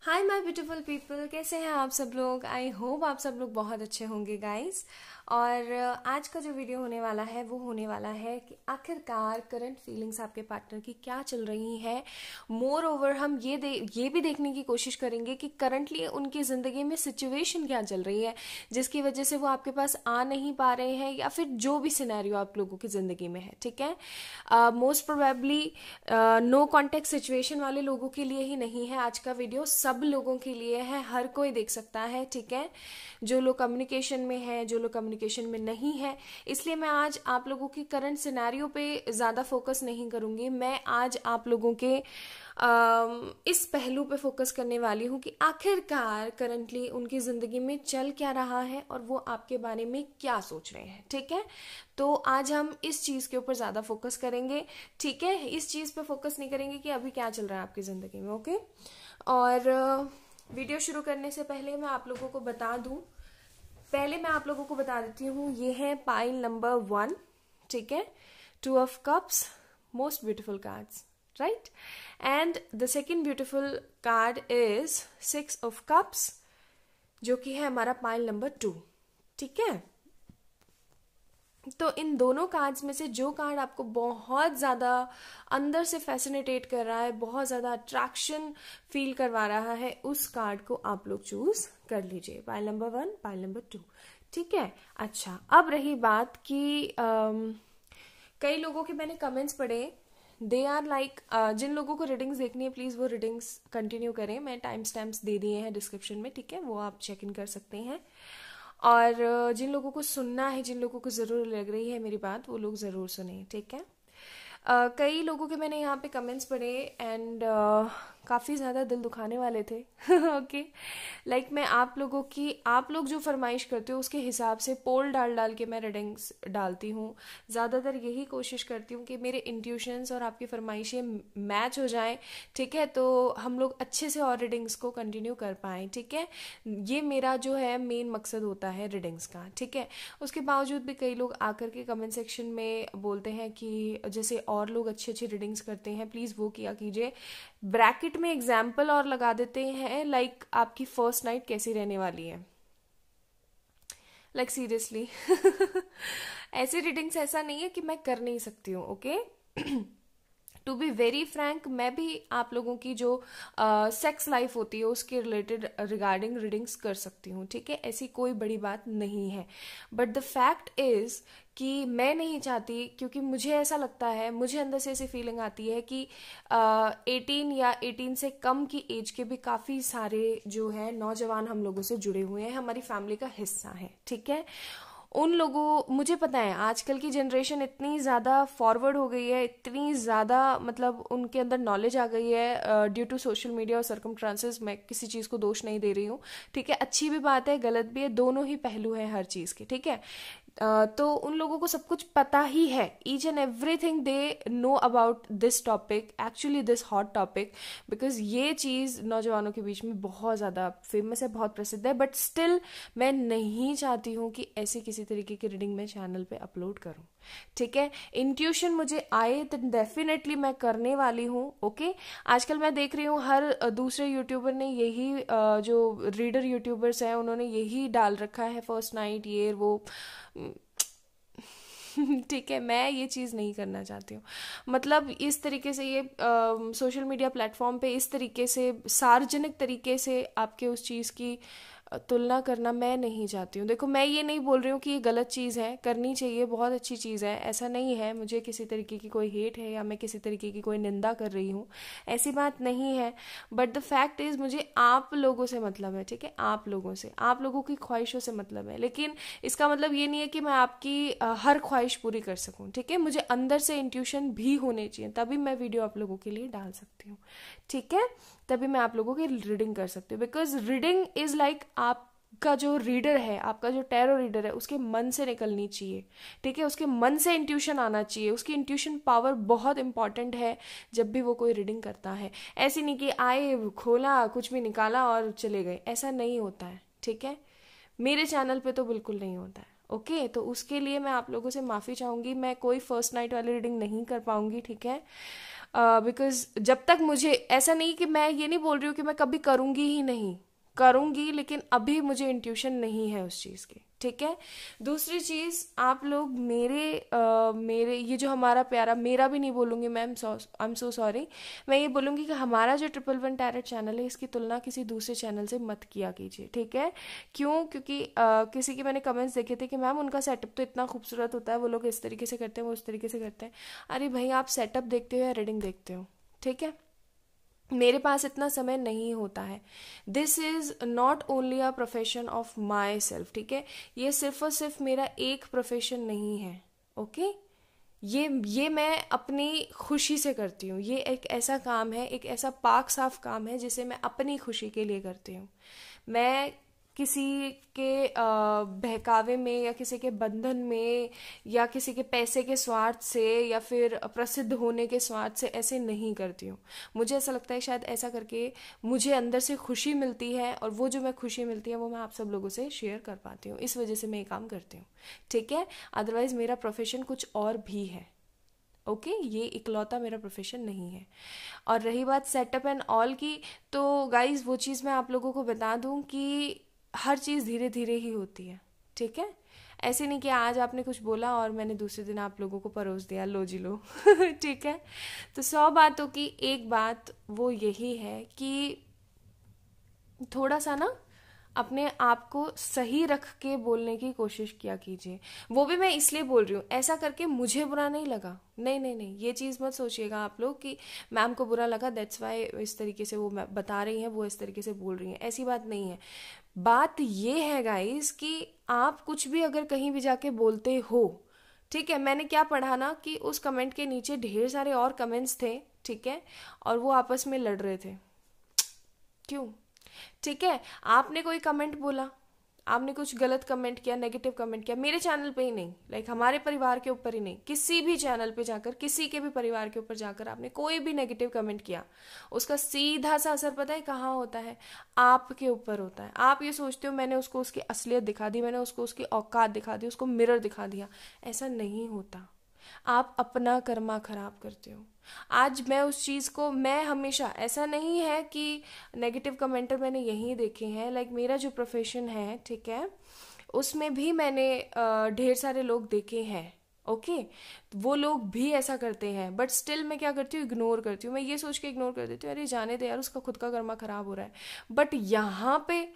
Hi my beautiful people, कैसे हैं आप सब लोग। आई होप आप सब लोग बहुत अच्छे होंगे गाइस। और आज का जो वीडियो होने वाला है वो होने वाला है कि आखिरकार करंट फीलिंग्स आपके पार्टनर की क्या चल रही हैं। मोर ओवर हम ये भी देखने की कोशिश करेंगे कि करंटली उनकी ज़िंदगी में सिचुएशन क्या चल रही है जिसकी वजह से वो आपके पास आ नहीं पा रहे हैं, या फिर जो भी सिनेरियो आप लोगों की ज़िंदगी में है। ठीक है, most probably no contact situation वाले लोगों के लिए ही नहीं है आज का वीडियो, सब लोगों के लिए है, हर कोई देख सकता है। ठीक है, जो लोग कम्युनिकेशन में है, जो लोग कम्युनिकेशन में नहीं है। इसलिए मैं आज आप लोगों की करंट सिनेरियो पे ज़्यादा फोकस नहीं करूंगी। मैं आज आप लोगों के इस पहलू पे फोकस करने वाली हूँ कि आखिरकार करंटली उनकी ज़िंदगी में चल क्या रहा है और वो आपके बारे में क्या सोच रहे हैं। ठीक है, तो आज हम इस चीज़ के ऊपर ज़्यादा फोकस करेंगे। ठीक है, इस चीज़ पे फोकस नहीं करेंगे कि अभी क्या चल रहा है आपकी ज़िंदगी में। ओके, और वीडियो शुरू करने से पहले मैं आप लोगों को बता दूं, पहले मैं आप लोगों को बता देती हूँ, ये है पाइल नंबर 1। ठीक है, 2 of cups, most beautiful cards, right. And the second beautiful card is 6 of cups, जो कि है हमारा पाइल नंबर 2। ठीक है, तो इन दोनों कार्ड्स में से जो कार्ड आपको बहुत ज़्यादा अंदर से फैसिनेटेट कर रहा है, बहुत ज़्यादा अट्रैक्शन फील करवा रहा है, उस कार्ड को आप लोग चूज कर लीजिए। Pile number 1, pile number 2। ठीक है, अच्छा, अब रही बात कि कई लोगों के मैंने कमेंट्स पढ़े, दे आर लाइक, जिन लोगों को रीडिंग्स देखनी है प्लीज़ वो रीडिंग्स कंटिन्यू करें। मैं टाइम स्टैम्प्स दे दिए हैं डिस्क्रिप्शन में, ठीक है, वो आप चेक इन कर सकते हैं। और जिन लोगों को सुनना है, जिन लोगों को ज़रूर लग रही है मेरी बात, वो लोग ज़रूर सुने। ठीक है, कई लोगों के मैंने यहाँ पे कमेंट्स पढ़े एंड काफ़ी ज़्यादा दिल दुखाने वाले थे। ओके, लाइक मैं आप लोगों की, आप लोग जो फरमाइश करते हो उसके हिसाब से पोल डाल डाल के मैं रीडिंग्स डालती हूँ। ज़्यादातर यही कोशिश करती हूँ कि मेरे इंट्यूशंस और आपकी फरमाइशें मैच हो जाएं। ठीक है, तो हम लोग अच्छे से और रीडिंग्स को कंटिन्यू कर पाएँ। ठीक है, ये मेरा जो है मेन मकसद होता है रीडिंग्स का। ठीक है, उसके बावजूद भी कई लोग आकर के कमेंट सेक्शन में बोलते हैं कि जैसे और लोग अच्छी अच्छी रीडिंग्स करते हैं, प्लीज़ वो किया कीजिए। ब्रैकेट में एग्जाम्पल और लगा देते हैं, लाइक आपकी फर्स्ट नाइट कैसी रहने वाली है, लाइक सीरियसली। ऐसी रीडिंग्स ऐसा नहीं है कि मैं कर नहीं सकती हूँ। Okay, to be very frank, मैं भी आप लोगों की जो सेक्स लाइफ होती है उसके रिलेटेड रिगार्डिंग रीडिंग्स कर सकती हूँ। ठीक है, ऐसी कोई बड़ी बात नहीं है, बट द फैक्ट इज कि मैं नहीं चाहती, क्योंकि मुझे ऐसा लगता है, मुझे अंदर से ऐसी फीलिंग आती है कि 18 या 18 से कम की एज के भी काफ़ी सारे जो है नौजवान हम लोगों से जुड़े हुए हैं, हमारी फैमिली का हिस्सा है। ठीक है, उन लोगों, मुझे पता है आजकल की जनरेशन इतनी ज़्यादा फॉरवर्ड हो गई है, इतनी ज़्यादा मतलब उनके अंदर नॉलेज आ गई है ड्यू टू सोशल मीडिया और सर्कमस्टांसेस। मैं किसी चीज़ को दोष नहीं दे रही हूँ। ठीक है, अच्छी भी बात है, गलत भी है, दोनों ही पहलू हैं हर चीज़ के। ठीक है, तो उन लोगों को सब कुछ पता ही है, each and everything they know about this topic, actually this hot topic, because ये चीज़ नौजवानों के बीच में बहुत ज़्यादा फेमस है, बहुत प्रसिद्ध है। बट स्टिल मैं नहीं चाहती हूँ कि ऐसी किसी तरीके की रीडिंग मैं चैनल पे अपलोड करूँ। ठीक है, इंट्यूशन मुझे आए तो डेफिनेटली मैं करने वाली हूँ। ओके, आजकल मैं देख रही हूँ हर दूसरे यूट्यूबर ने यही, जो रीडर यूट्यूबर्स हैं उन्होंने यही डाल रखा है, फर्स्ट नाइट ये वो। ठीक है, मैं ये चीज़ नहीं करना चाहती हूँ। मतलब इस तरीके से ये सोशल मीडिया प्लेटफॉर्म पे इस तरीके से सार्वजनिक तरीके से आपके उस चीज़ की तुलना करना मैं नहीं चाहती हूँ। देखो, मैं ये नहीं बोल रही हूँ कि ये गलत चीज़ है, करनी चाहिए, बहुत अच्छी चीज़ है, ऐसा नहीं है, मुझे किसी तरीके की कोई हेट है या मैं किसी तरीके की कोई निंदा कर रही हूँ, ऐसी बात नहीं है। बट द फैक्ट इज़ मुझे आप लोगों से मतलब है। ठीक है, आप लोगों से, आप लोगों की ख्वाहिशों से मतलब है, लेकिन इसका मतलब ये नहीं है कि मैं आपकी हर ख्वाहिश पूरी कर सकूँ। ठीक है, मुझे अंदर से इंट्यूशन भी होने चाहिए, तभी मैं वीडियो आप लोगों के लिए डाल सकती हूँ। ठीक है, तभी मैं आप लोगों की रीडिंग कर सकती हूँ, बिकॉज रीडिंग इज लाइक आपका जो रीडर है, आपका जो टैरो रीडर है, उसके मन से निकलनी चाहिए। ठीक है, उसके मन से इंट्यूशन आना चाहिए, उसकी इंट्यूशन पावर बहुत इंपॉर्टेंट है जब भी वो कोई रीडिंग करता है। ऐसी नहीं कि आए, खोला, कुछ भी निकाला और चले गए, ऐसा नहीं होता है। ठीक है, मेरे चैनल पे तो बिल्कुल नहीं होता है। ओके, तो उसके लिए मैं आप लोगों से माफ़ी चाहूँगी, मैं कोई फर्स्ट नाइट वाली रीडिंग नहीं कर पाऊँगी। ठीक है, बिकॉज जब तक मुझे ऐसा नहीं कि मैं ये नहीं बोल रही हूँ कि मैं कभी करूँगी ही नहीं, करूँगी, लेकिन अभी मुझे इंट्यूशन नहीं है उस चीज़ की, ठीक है। दूसरी चीज़, आप लोग मेरे ये जो हमारा प्यारा, मेरा भी नहीं बोलूँगी ma'am, I am so sorry, मैं ये बोलूँगी कि हमारा जो 111 टैरेट चैनल है इसकी तुलना किसी दूसरे चैनल से मत किया कीजिए, ठीक है। क्यों? क्योंकि किसी के मैंने कमेंट्स देखे थे कि मैम उनका सेटअप तो इतना खूबसूरत होता है, वो लोग इस तरीके से करते हैं, वो उस तरीके से करते हैं। अरे भाई, आप सेटअप देखते हो या रीडिंग देखते हो, ठीक है। मेरे पास इतना समय नहीं होता है। This is not only a profession of my self, ठीक है। ये सिर्फ और सिर्फ मेरा एक प्रोफेशन नहीं है, ओके। ये मैं अपनी खुशी से करती हूँ। ये एक ऐसा काम है, एक ऐसा पाक साफ काम है जिसे मैं अपनी खुशी के लिए करती हूँ। मैं किसी के बहकावे में या किसी के बंधन में या किसी के पैसे के स्वार्थ से या फिर प्रसिद्ध होने के स्वार्थ से ऐसे नहीं करती हूँ। मुझे ऐसा लगता है शायद ऐसा करके मुझे अंदर से खुशी मिलती है, और वो जो मैं खुशी मिलती है वो मैं आप सब लोगों से शेयर कर पाती हूँ। इस वजह से मैं ये काम करती हूँ, ठीक है। अदरवाइज मेरा प्रोफेशन कुछ और भी है, ओके ये इकलौता मेरा प्रोफेशन नहीं है। और रही बात सेटअप एंड ऑल की, तो गाइज वो चीज़ मैं आप लोगों को बता दूं कि हर चीज़ धीरे धीरे ही होती है, ठीक है। ऐसे नहीं कि आज आपने कुछ बोला और मैंने दूसरे दिन आप लोगों को परोस दिया, लो जी लो ठीक है। तो 100 बातों की एक बात वो यही है कि थोड़ा सा ना अपने आप को सही रख के बोलने की कोशिश किया कीजिए। वो भी मैं इसलिए बोल रही हूँ, ऐसा करके मुझे बुरा नहीं लगा, नहीं नहीं नहीं, ये चीज़ मत सोचिएगा आप लोग कि मैम को बुरा लगा दैट्स वाई इस तरीके से वो बता रही हैं, वो इस तरीके से बोल रही हैं, ऐसी बात नहीं है। बात ये है गाइस कि आप कुछ भी अगर कहीं भी जाके बोलते हो, ठीक है। मैंने क्या पढ़ा ना कि उस कमेंट के नीचे ढेर सारे और कमेंट्स थे, ठीक है, और वो आपस में लड़ रहे थे। क्यों? ठीक है, आपने कोई कमेंट बोला, आपने कुछ गलत कमेंट किया, नेगेटिव कमेंट किया, मेरे चैनल पे ही नहीं, लाइक हमारे परिवार के ऊपर ही नहीं, किसी भी चैनल पे जाकर, किसी के भी परिवार के ऊपर जाकर आपने कोई भी नेगेटिव कमेंट किया, उसका सीधा सा असर पता है कहाँ होता है? आपके ऊपर होता है। आप ये सोचते हो मैंने उसको उसकी असलियत दिखा दी, मैंने उसको उसकी औकात दिखा दी, उसको मिरर दिखा दिया, ऐसा नहीं होता। आप अपना कर्मा खराब करते हो। आज मैं उस चीज़ को, मैं हमेशा, ऐसा नहीं है कि नेगेटिव कमेंटर मैंने यहीं देखे हैं, लाइक मेरा जो प्रोफेशन है, ठीक है, उसमें भी मैंने ढेर सारे लोग देखे हैं, ओके। वो लोग भी ऐसा करते हैं, बट स्टिल मैं क्या करती हूँ, इग्नोर करती हूँ। मैं ये सोच के इग्नोर कर देती हूँ, अरे जाने दे यार, उसका खुद का कर्मा खराब हो रहा है। बट यहाँ पे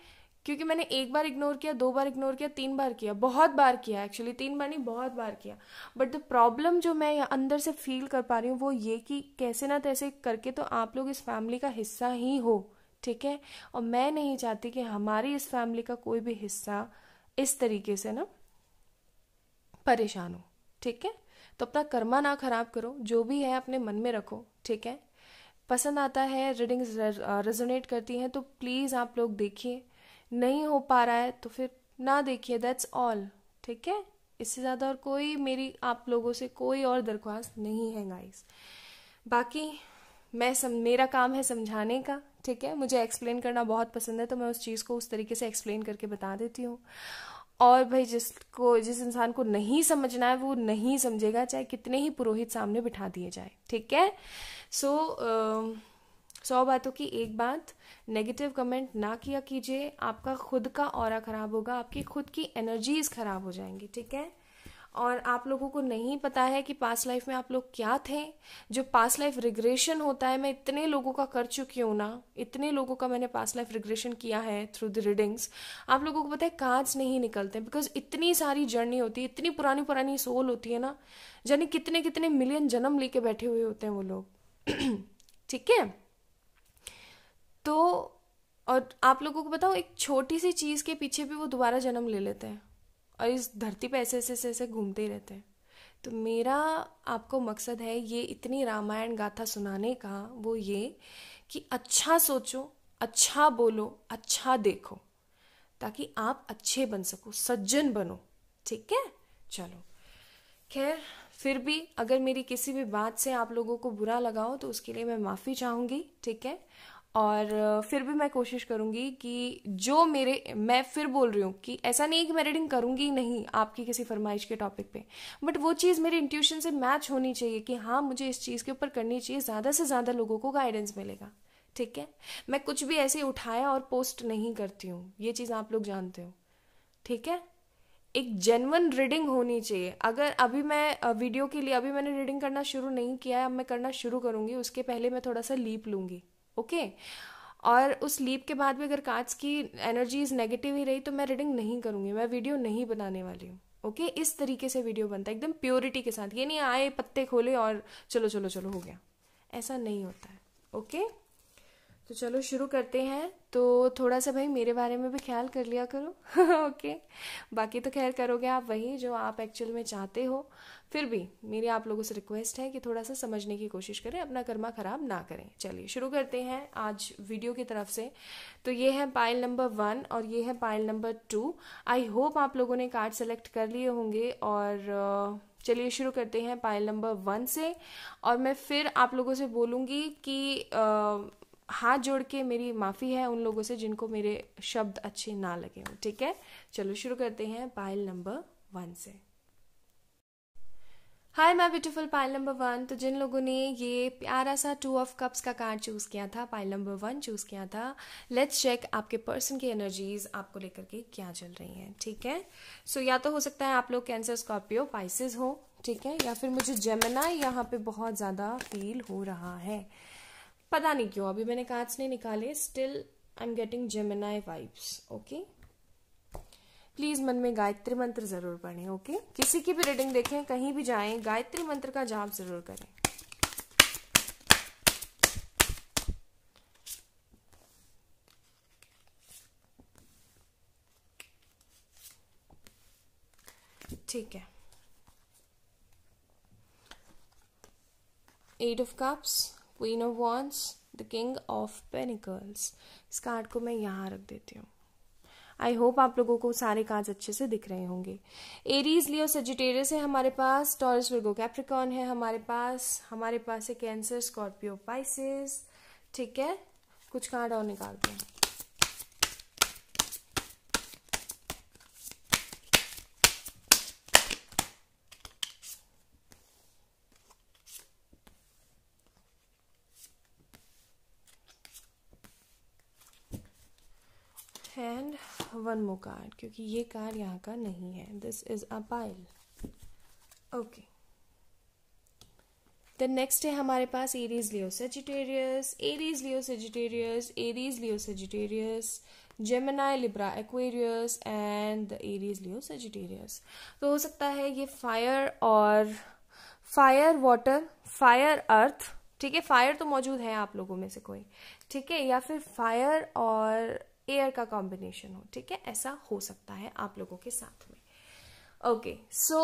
क्योंकि मैंने एक बार इग्नोर किया, 2 बार इग्नोर किया, 3 बार किया, बहुत बार किया, एक्चुअली 3 बार नहीं, बहुत बार किया। बट द प्रॉब्लम जो मैं अंदर से फील कर पा रही हूँ वो ये कि कैसे ना तैसे करके तो आप लोग इस फैमिली का हिस्सा ही हो, ठीक है। और मैं नहीं चाहती कि हमारी इस फैमिली का कोई भी हिस्सा इस तरीके से ना परेशान हो, ठीक है। तो अपना कर्मा ना खराब करो, जो भी है अपने मन में रखो, ठीक है। पसंद आता है, रीडिंग्स रेजोनेट करती हैं तो प्लीज़ आप लोग देखिए, नहीं हो पा रहा है तो फिर ना देखिए, दैट्स ऑल, ठीक है। इससे ज़्यादा और कोई मेरी आप लोगों से कोई और दरख्वास्त नहीं है गाइस। बाकी मेरा काम है समझाने का, ठीक है। मुझे एक्सप्लेन करना बहुत पसंद है, तो मैं उस चीज़ को उस तरीके से एक्सप्लेन करके बता देती हूँ। और भाई जिस इंसान को नहीं समझना है वो नहीं समझेगा, चाहे कितने ही पुरोहित सामने बिठा दिए जाए, ठीक है। सो 100 बातों की एक बात, नेगेटिव कमेंट ना किया कीजिए, आपका खुद का ऑरा खराब होगा, आपकी खुद की एनर्जीज खराब हो जाएंगी, ठीक है। और आप लोगों को नहीं पता है कि पास्ट लाइफ में आप लोग क्या थे। जो पास्ट लाइफ रिग्रेशन होता है, मैं इतने लोगों का कर चुकी हूँ ना, इतने लोगों का मैंने पास्ट लाइफ रिग्रेशन किया है थ्रू द रीडिंग्स। आप लोगों को पता है कांच नहीं निकलते, बिकॉज इतनी सारी जर्नी होती है, इतनी पुरानी पुरानी सोल होती है ना, जाने कितने कितने मिलियन जन्म लेके बैठे हुए होते हैं वो लोग ठीक है। तो और आप लोगों को बताओ, एक छोटी सी चीज़ के पीछे भी वो दोबारा जन्म ले लेते हैं और इस धरती पे ऐसे ऐसे ऐसे घूमते ही रहते हैं। तो मेरा आपको मकसद है ये इतनी रामायण गाथा सुनाने का, वो ये कि अच्छा सोचो, अच्छा बोलो, अच्छा देखो, ताकि आप अच्छे बन सको, सज्जन बनो, ठीक है। चलो खैर, फिर भी अगर मेरी किसी भी बात से आप लोगों को बुरा लगा हो तो उसके लिए मैं माफ़ी चाहूँगी, ठीक है। और फिर भी मैं कोशिश करूंगी कि जो मैं फिर बोल रही हूँ कि ऐसा नहीं है कि मैं रीडिंग करूंगी ही नहीं आपकी किसी फरमाइश के टॉपिक पे, बट वो चीज़ मेरे इंट्यूशन से मैच होनी चाहिए कि हाँ मुझे इस चीज़ के ऊपर करनी चाहिए, ज़्यादा से ज़्यादा लोगों को गाइडेंस मिलेगा। ठीक है, मैं कुछ भी ऐसे उठाया और पोस्ट नहीं करती हूँ, ये चीज़ आप लोग जानते हो। ठीक है, एक जेन्युइन रीडिंग होनी चाहिए। अगर अभी मैं वीडियो के लिए अभी मैंने रीडिंग करना शुरू नहीं किया है, अब मैं करना शुरू करूंगी, उसके पहले मैं थोड़ा सा लीप लूंगी। ओके, और उस लीप के बाद भी अगर कार्ड्स की एनर्जीज नेगेटिव ही रही तो मैं रीडिंग नहीं करूंगी, मैं वीडियो नहीं बनाने वाली हूँ। ओके, इस तरीके से वीडियो बनता है एकदम प्योरिटी के साथ, ये नहीं आए पत्ते खोले और चलो चलो चलो हो गया, ऐसा नहीं होता है। ओके, तो चलो शुरू करते हैं। तो थोड़ा सा भाई मेरे बारे में भी ख्याल कर लिया करो। ओके, बाकी तो खैर करोगे आप वही जो आप एक्चुअल में चाहते हो, फिर भी मेरी आप लोगों से रिक्वेस्ट है कि थोड़ा सा समझने की कोशिश करें, अपना कर्मा खराब ना करें। चलिए शुरू करते हैं आज वीडियो की तरफ से। तो ये है पाइल नंबर 1 और ये है पाइल नंबर 2। आई होप आप लोगों ने कार्ड सेलेक्ट कर लिए होंगे, और चलिए शुरू करते हैं पाइल नंबर 1 से। और मैं फिर आप लोगों से बोलूँगी कि हाथ जोड़ के मेरी माफ़ी है उन लोगों से जिनको मेरे शब्द अच्छे ना लगे हों। ठीक है, चलो शुरू करते हैं पाइल नंबर 1 से। Hi my beautiful pile number 1। तो जिन लोगों ने ये प्यारा सा 2 ऑफ कप्स का कार्ड चूज़ किया था, पाइल नंबर 1 चूज़ किया था, लेट्स चेक आपके पर्सन की एनर्जीज आपको लेकर के क्या चल रही हैं। ठीक है, सो या तो हो सकता है आप लोग कैंसर, स्कॉर्पियो, पाइसेस हो, ठीक है, या फिर मुझे जेमिनी यहाँ पे बहुत ज़्यादा फील हो रहा है। पता नहीं क्यों अभी मैंने कार्ड्स नहीं निकाले, still I am getting Gemini vibes. Okay, please मन में गायत्री मंत्र जरूर पढ़ें। ओके, किसी की भी रीडिंग देखें, कहीं भी जाएं, गायत्री मंत्र का जाप जरूर करें। ठीक है, 8 of cups, queen of wands, the king of pentacles. इस कार्ड को मैं यहाँ रख देती हूँ। आई होप आप लोगों को सारे कार्ड्स अच्छे से दिख रहे होंगे। एरीज, लियो, सजिटेरियस है हमारे पास, टॉरस, वर्गो, कैप्रिकॉर्न है हमारे पास है कैंसर, स्कॉर्पियो, पाइसेस। ठीक है, कुछ कार्ड और निकालते हैं। एंड वन मोर कार्ड, क्योंकि ये कार्ड यहाँ का नहीं है। This is a pile. Okay, then next है हमारे पास Aries, Leo, Sagittarius, Aries, Leo, Sagittarius, Aries, Leo, Sagittarius, Gemini, Libra, Aquarius and the Aries, Leo, Sagittarius. तो हो सकता है ये फायर और फायर वाटर, फायर अर्थ, ठीक है, फायर तो मौजूद है आप लोगों में से कोई, ठीक है, या फिर फायर और एयर का कॉम्बिनेशन हो। ठीक है, ऐसा हो सकता है आप लोगों के साथ में। ओके, सो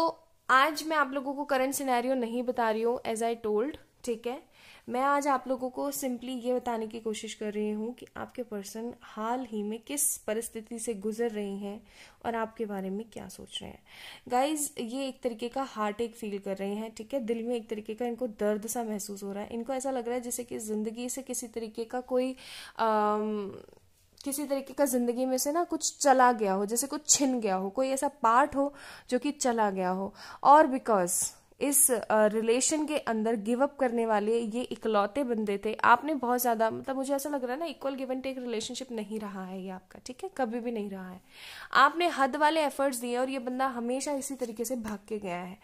आज मैं आप लोगों को करंट सिनेरियो नहीं बता रही हूँ, एज आई टोल्ड। ठीक है, मैं आज आप लोगों को सिंपली ये बताने की कोशिश कर रही हूँ कि आपके पर्सन हाल ही में किस परिस्थिति से गुजर रहे हैं और आपके बारे में क्या सोच रहे हैं। गाइज, ये एक तरीके का हार्ट एक फील कर रहे हैं। ठीक है, दिल में एक तरीके का इनको दर्द सा महसूस हो रहा है। इनको ऐसा लग रहा है जैसे कि जिंदगी से किसी तरीके का किसी तरीके का जिंदगी में से ना कुछ चला गया हो, जैसे कुछ छिन गया हो, कोई ऐसा पार्ट हो जो कि चला गया हो। और बिकॉज इस रिलेशन के अंदर गिव अप करने वाले ये इकलौते बंदे थे। आपने बहुत ज़्यादा, मतलब मुझे ऐसा लग रहा है ना, equal give and take relationship नहीं रहा है ये आपका। ठीक है, कभी भी नहीं रहा है। आपने हद वाले एफर्ट्स दिए और ये बंदा हमेशा इसी तरीके से भाग के गया है।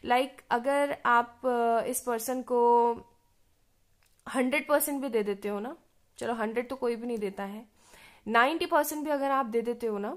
लाइक अगर आप इस पर्सन को 100% भी दे देते हो ना, चलो 100 तो कोई भी नहीं देता है, 90% भी अगर आप दे देते हो ना,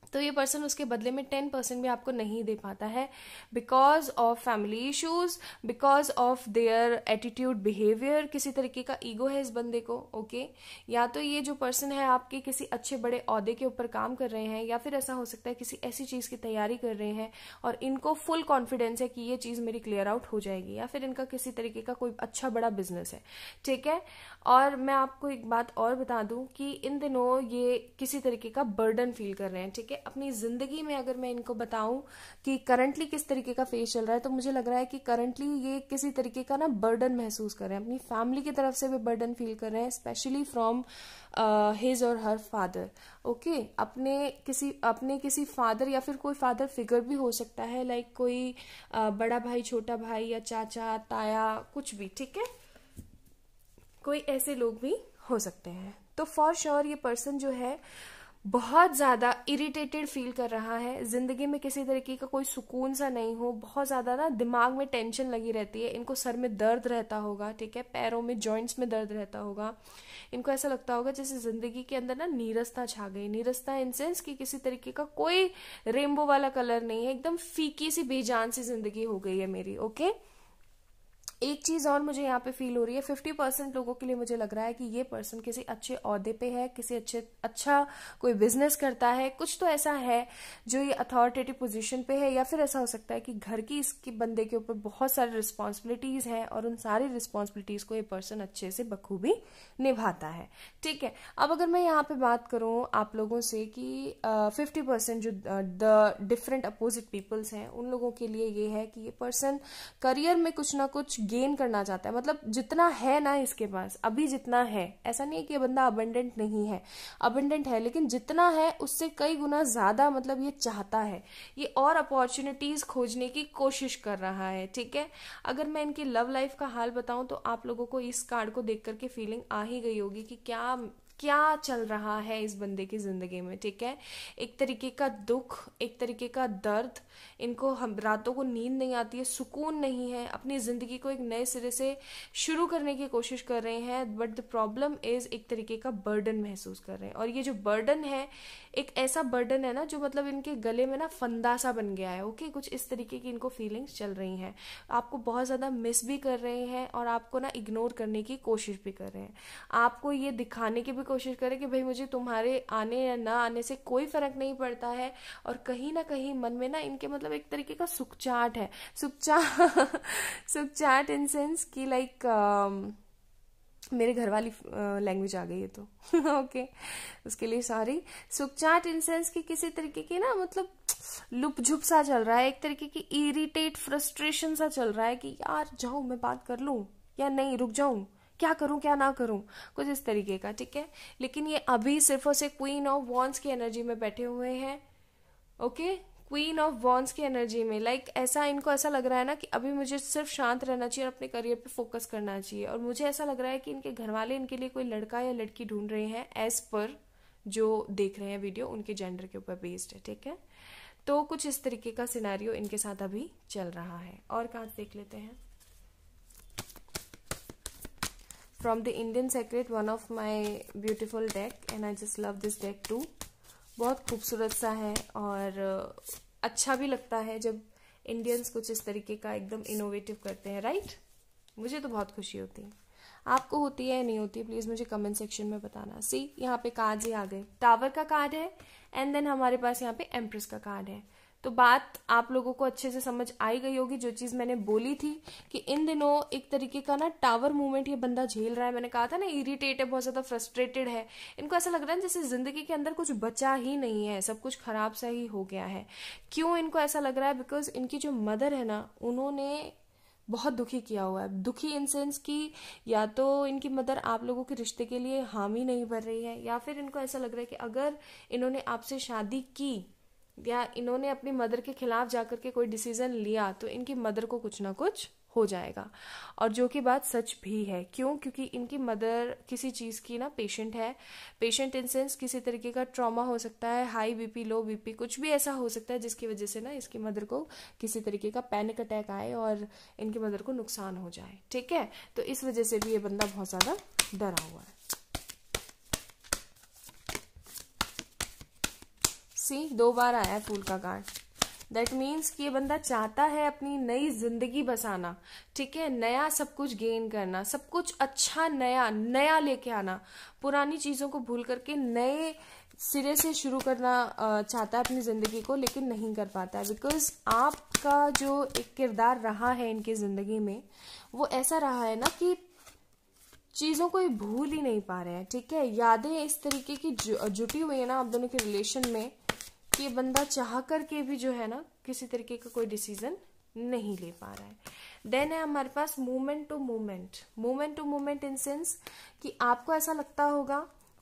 तो ये पर्सन उसके बदले में 10% भी आपको नहीं दे पाता है, because of family issues, because of their attitude, behaviour. किसी तरीके का ईगो है इस बंदे को। ओके, या तो ये जो पर्सन है आपके किसी अच्छे बड़े ओहदे के ऊपर काम कर रहे हैं, या फिर ऐसा हो सकता है किसी ऐसी चीज की तैयारी कर रहे हैं और इनको फुल कॉन्फिडेंस है कि ये चीज मेरी क्लियर आउट हो जाएगी, या फिर इनका किसी तरीके का कोई अच्छा बड़ा बिजनेस है। ठीक है, और मैं आपको एक बात और बता दूं कि इन दिनों ये किसी तरीके का बर्डन फील कर रहे हैं। ठीक है, अपनी ज़िंदगी में अगर मैं इनको बताऊं कि करंटली किस तरीके का फेज चल रहा है, तो मुझे लग रहा है कि करंटली ये किसी तरीके का ना बर्डन महसूस कर रहे हैं, अपनी फैमिली की तरफ से भी बर्डन फील कर रहे हैं, स्पेशली फ्रॉम हिज और हर फादर। ओके, अपने किसी फादर या फिर कोई फादर फिगर भी हो सकता है, लाइक कोई बड़ा भाई, छोटा भाई या चाचा, ताया, कुछ भी, ठीक है, कोई ऐसे लोग भी हो सकते हैं। तो फॉर श्योर ये पर्सन जो है बहुत ज़्यादा इरिटेटेड फील कर रहा है, ज़िंदगी में किसी तरीके का कोई सुकून सा नहीं हो, बहुत ज़्यादा ना दिमाग में टेंशन लगी रहती है, इनको सर में दर्द रहता होगा, ठीक है, पैरों में, जॉइंट्स में दर्द रहता होगा, इनको ऐसा लगता होगा जैसे ज़िंदगी के अंदर ना नीरसता छा गई। नीरसता इन सेंस कि किसी तरीके का कोई रेनबो वाला कलर नहीं है, एकदम फीकी सी बेजान सी ज़िंदगी हो गई है मेरी। ओके, एक चीज और मुझे यहाँ पे फील हो रही है, 50% लोगों के लिए मुझे लग रहा है कि ये पर्सन किसी अच्छे ओहदे पे है, किसी अच्छा कोई बिजनेस करता है, कुछ तो ऐसा है जो ये अथॉरिटेटिव पोजीशन पे है, या फिर ऐसा हो सकता है कि घर की इसकी बंदे के ऊपर बहुत सारी रिस्पॉन्सिबिलिटीज हैं और उन सारी रिस्पॉन्सिबिलिटीज को ये पर्सन अच्छे से बखूबी निभाता है। ठीक है, अब अगर मैं यहाँ पे बात करूँ आप लोगों से कि 50% जो द डिफरेंट अपोजिट पीपल्स हैं, उन लोगों के लिए ये है कि ये पर्सन करियर में कुछ ना कुछ गेन करना चाहता है। मतलब जितना है ना इसके पास अभी, जितना है, ऐसा नहीं है कि ये बंदा अबंडेंट नहीं है, अबंडेंट है, लेकिन जितना है उससे कई गुना ज्यादा मतलब ये चाहता है, ये और अपॉर्चुनिटीज खोजने की कोशिश कर रहा है। ठीक है, अगर मैं इनकी लव लाइफ का हाल बताऊं तो आप लोगों को इस कार्ड को देख करके फीलिंग आ ही गई होगी कि क्या क्या चल रहा है इस बंदे की जिंदगी में। ठीक है, एक तरीके का दुख, एक तरीके का दर्द, इनको हम रातों को नींद नहीं आती है, सुकून नहीं है, अपनी जिंदगी को एक नए सिरे से शुरू करने की कोशिश कर रहे हैं, बट द प्रॉब्लम इज एक तरीके का बर्डन महसूस कर रहे हैं। और ये जो बर्डन है एक ऐसा बर्डन है ना जो मतलब इनके गले में ना फंदा सा बन गया है। ओके, कुछ इस तरीके की इनको फीलिंग्स चल रही हैं, आपको बहुत ज्यादा मिस भी कर रहे हैं और आपको ना इग्नोर करने की कोशिश भी कर रहे हैं, आपको ये दिखाने की भी कोशिश करें कि भाई मुझे तुम्हारे आने या ना आने से कोई फर्क नहीं पड़ता है। और कहीं ना कहीं मन में ना इनके मतलब एक तरीके का सुखचाट है, सुखचाट इन सेंस की लाइक मेरे घर वाली लैंग्वेज आ गई है तो ओके उसके लिए सॉरी। सुखचाट इन सेंस की किसी तरीके की ना मतलब लुप झुप सा चल रहा है, एक तरीके की इरिटेट फ्रस्ट्रेशन सा चल रहा है कि यार जाऊं मैं बात कर लूं या नहीं, रुक जाऊं, क्या करूं क्या ना करूं, कुछ इस तरीके का। ठीक है, लेकिन ये अभी सिर्फ और सिर्फ क्वीन ऑफ वॉन्ड्स की एनर्जी में बैठे हुए हैं। ओके, क्वीन ऑफ वॉन्ड्स की एनर्जी में लाइक ऐसा इनको ऐसा लग रहा है ना कि अभी मुझे सिर्फ शांत रहना चाहिए और अपने करियर पे फोकस करना चाहिए। और मुझे ऐसा लग रहा है कि इनके घर वाले इनके लिए कोई लड़का या लड़की ढूंढ रहे हैं, एज पर जो देख रहे हैं वीडियो उनके जेंडर के ऊपर बेस्ड है। ठीक है, तो कुछ इस तरीके का सिनेरियो इनके साथ अभी चल रहा है। और कार्ड देख लेते हैं from the Indian secret, one of my beautiful deck, and I just love this deck too. बहुत खूबसूरत सा है और अच्छा भी लगता है जब इंडियंस कुछ इस तरीके का एकदम इनोवेटिव करते हैं, राइट? मुझे तो बहुत खुशी होती है, आपको होती है या नहीं होती प्लीज मुझे कमेंट सेक्शन में बताना। सी यहाँ पे कार्ड ही आ गए, टावर का कार्ड है एंड देन हमारे पास यहाँ पे एम्प्रेस का कार्ड है। तो बात आप लोगों को अच्छे से समझ आई गई होगी, जो चीज मैंने बोली थी कि इन दिनों एक तरीके का ना टावर मूवमेंट ये बंदा झेल रहा है। मैंने कहा था ना इरिटेट है, बहुत ज्यादा फ्रस्ट्रेटेड है, इनको ऐसा लग रहा है जैसे जिंदगी के अंदर कुछ बचा ही नहीं है, सब कुछ खराब सा ही हो गया है। क्यों इनको ऐसा लग रहा है? बिकॉज इनकी जो मदर है ना, उन्होंने बहुत दुखी किया हुआ है। दुखी इन सेंस की या तो इनकी मदर आप लोगों के रिश्ते के लिए हामी नहीं भर रही है, या फिर इनको ऐसा लग रहा है कि अगर इन्होंने आपसे शादी की या इन्होंने अपनी मदर के खिलाफ जाकर के कोई डिसीजन लिया तो इनकी मदर को कुछ ना कुछ हो जाएगा। और जो कि बात सच भी है। क्यों? क्योंकि इनकी मदर किसी चीज की ना पेशेंट है, पेशेंट इन सेंस किसी तरीके का ट्रॉमा हो सकता है, हाई बीपी, लो बीपी, कुछ भी ऐसा हो सकता है जिसकी वजह से ना इसकी मदर को किसी तरीके का पैनिक अटैक आए और इनकी मदर को नुकसान हो जाए। ठीक है, तो इस वजह से भी ये बंदा बहुत ज्यादा डरा हुआ है। सी 2 बार आया है फूल का कार्ड, दैट मीन्स कि ये बंदा चाहता है अपनी नई जिंदगी बसाना। ठीक है, नया सब कुछ गेन करना, सब कुछ अच्छा नया नया लेके आना, पुरानी चीजों को भूल करके नए सिरे से शुरू करना चाहता है अपनी जिंदगी को, लेकिन नहीं कर पाता है। बिकॉज आपका जो एक किरदार रहा है इनकी जिंदगी में वो ऐसा रहा है ना कि चीजों को ये भूल ही नहीं पा रहे हैं। ठीक है, यादें इस तरीके की जुटी हुई है ना आप दोनों के रिलेशन में कि ये बंदा चाह करके भी जो है ना किसी तरीके का कोई डिसीजन नहीं ले पा रहा है। देन है हमारे पास movement to movement in sense कि आपको ऐसा लगता होगा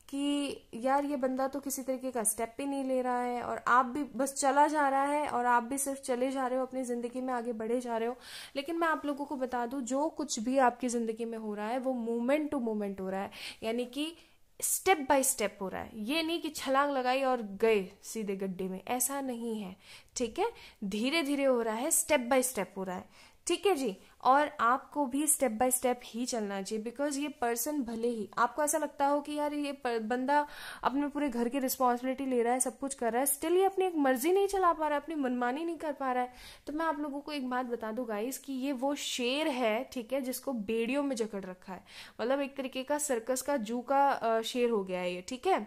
कि यार ये बंदा तो किसी तरीके का स्टेप ही नहीं ले रहा है, और आप भी बस चला जा रहा है और आप भी सिर्फ चले जा रहे हो, अपनी जिंदगी में आगे बढ़े जा रहे हो। लेकिन मैं आप लोगों को बता दूं, जो कुछ भी आपकी जिंदगी में हो रहा है वो मूवमेंट टू मूवमेंट हो रहा है, यानी कि स्टेप बाय स्टेप हो रहा है। ये नहीं कि छलांग लगाई और गए सीधे गड्ढे में, ऐसा नहीं है, ठीक है। धीरे धीरे हो रहा है, स्टेप बाय स्टेप हो रहा है, ठीक है जी। और आपको भी स्टेप बाय स्टेप ही चलना चाहिए, बिकॉज ये पर्सन भले ही आपको ऐसा लगता हो कि यार ये बंदा अपने पूरे घर की रिस्पॉन्सिबिलिटी ले रहा है, सब कुछ कर रहा है, स्टिल ये अपनी एक मर्जी नहीं चला पा रहा है, अपनी मनमानी नहीं कर पा रहा है, तो मैं आप लोगों को एक बात बता दूं गाइस कि ये वो शेर है, ठीक है, जिसको बेड़ियों में जकड़ रखा है। मतलब एक तरीके का सर्कस का जू का शेर हो गया है ये, ठीक है।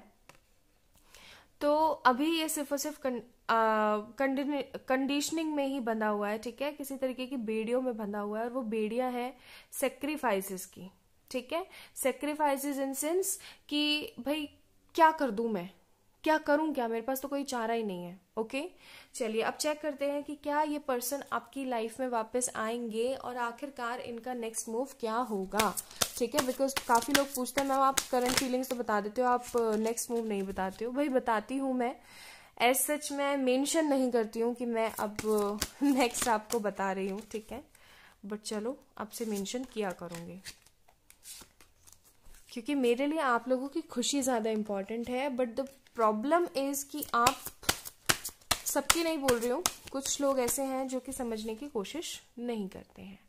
तो अभी ये सिर्फ और सिर्फ कंडीशनिंग में ही बंधा हुआ है, ठीक है, किसी तरीके की बेड़ियों में बंधा हुआ है, और वो बेड़ियां हैं सेक्रीफाइसेस की, ठीक है। सेक्रीफाइसेस इन सेंस कि भाई क्या कर दूं मैं, क्या करूं, क्या मेरे पास तो कोई चारा ही नहीं है। ओके, चलिए अब चेक करते हैं कि क्या ये पर्सन आपकी लाइफ में वापस आएंगे और आखिरकार इनका नेक्स्ट मूव क्या होगा, ठीक है। बिकॉज काफी लोग पूछते हैं मैम आप करंट फीलिंग्स तो बता देते हो, आप नेक्स्ट मूव नहीं बताते हो। भाई बताती हूँ मैं, एज सच मैं मेंशन नहीं करती हूँ कि मैं अब नेक्स्ट आपको बता रही हूँ, ठीक है, बट चलो आपसे मेंशन किया करूंगी, क्योंकि मेरे लिए आप लोगों की खुशी ज्यादा इंपॉर्टेंट है। बट द प्रॉब्लम इज कि आप सबकी नहीं बोल रही हूँ, कुछ लोग ऐसे हैं जो कि समझने की कोशिश नहीं करते हैं।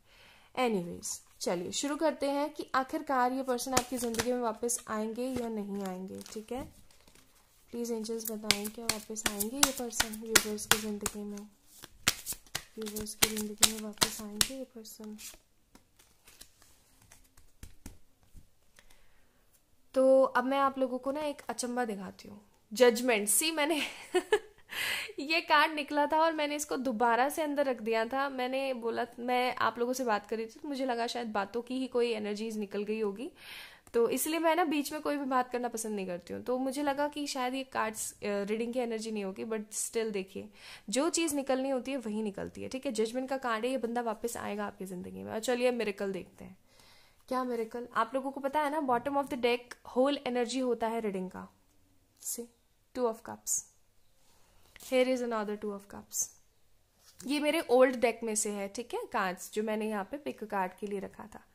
एनीवेज चलिए शुरू करते हैं कि आखिरकार ये पर्सन आपकी जिंदगी में वापस आएंगे या नहीं आएंगे, ठीक है। प्लीज एंजल्स बताएं क्या वापस आएंगे ये पर्सन व्यूअर्स की जिंदगी में, व्यूअर्स की जिंदगी में वापस आएंगे ये पर्सन। तो अब मैं आप लोगों को ना एक अचंबा दिखाती हूँ, जजमेंट। सी मैंने ये कार्ड निकला था और मैंने इसको दोबारा से अंदर रख दिया था। मैंने बोला, मैं आप लोगों से बात कर रही थी तो मुझे लगा शायद बातों की ही कोई एनर्जीज निकल गई होगी, तो इसलिए मैं ना बीच में कोई भी बात करना पसंद नहीं करती हूँ। तो मुझे लगा कि शायद ये कार्ड्स रीडिंग की एनर्जी नहीं होगी, बट स्टिल देखिए जो चीज निकलनी होती है वही निकलती है, ठीक है। जजमेंट का कार्ड है, ये बंदा वापस आएगा आपकी जिंदगी में। और चलिए मिरेकल देखते हैं, क्या मिरेकल। आप लोगों को पता है ना, bottom of the deck whole energy होता है रीडिंग का। See 2 of cups, here is another 2 of cups. ये मेरे ओल्ड डेक में से है, ठीक है, कार्ड्स जो मैंने यहाँ पे पिक कार्ड के लिए रखा था।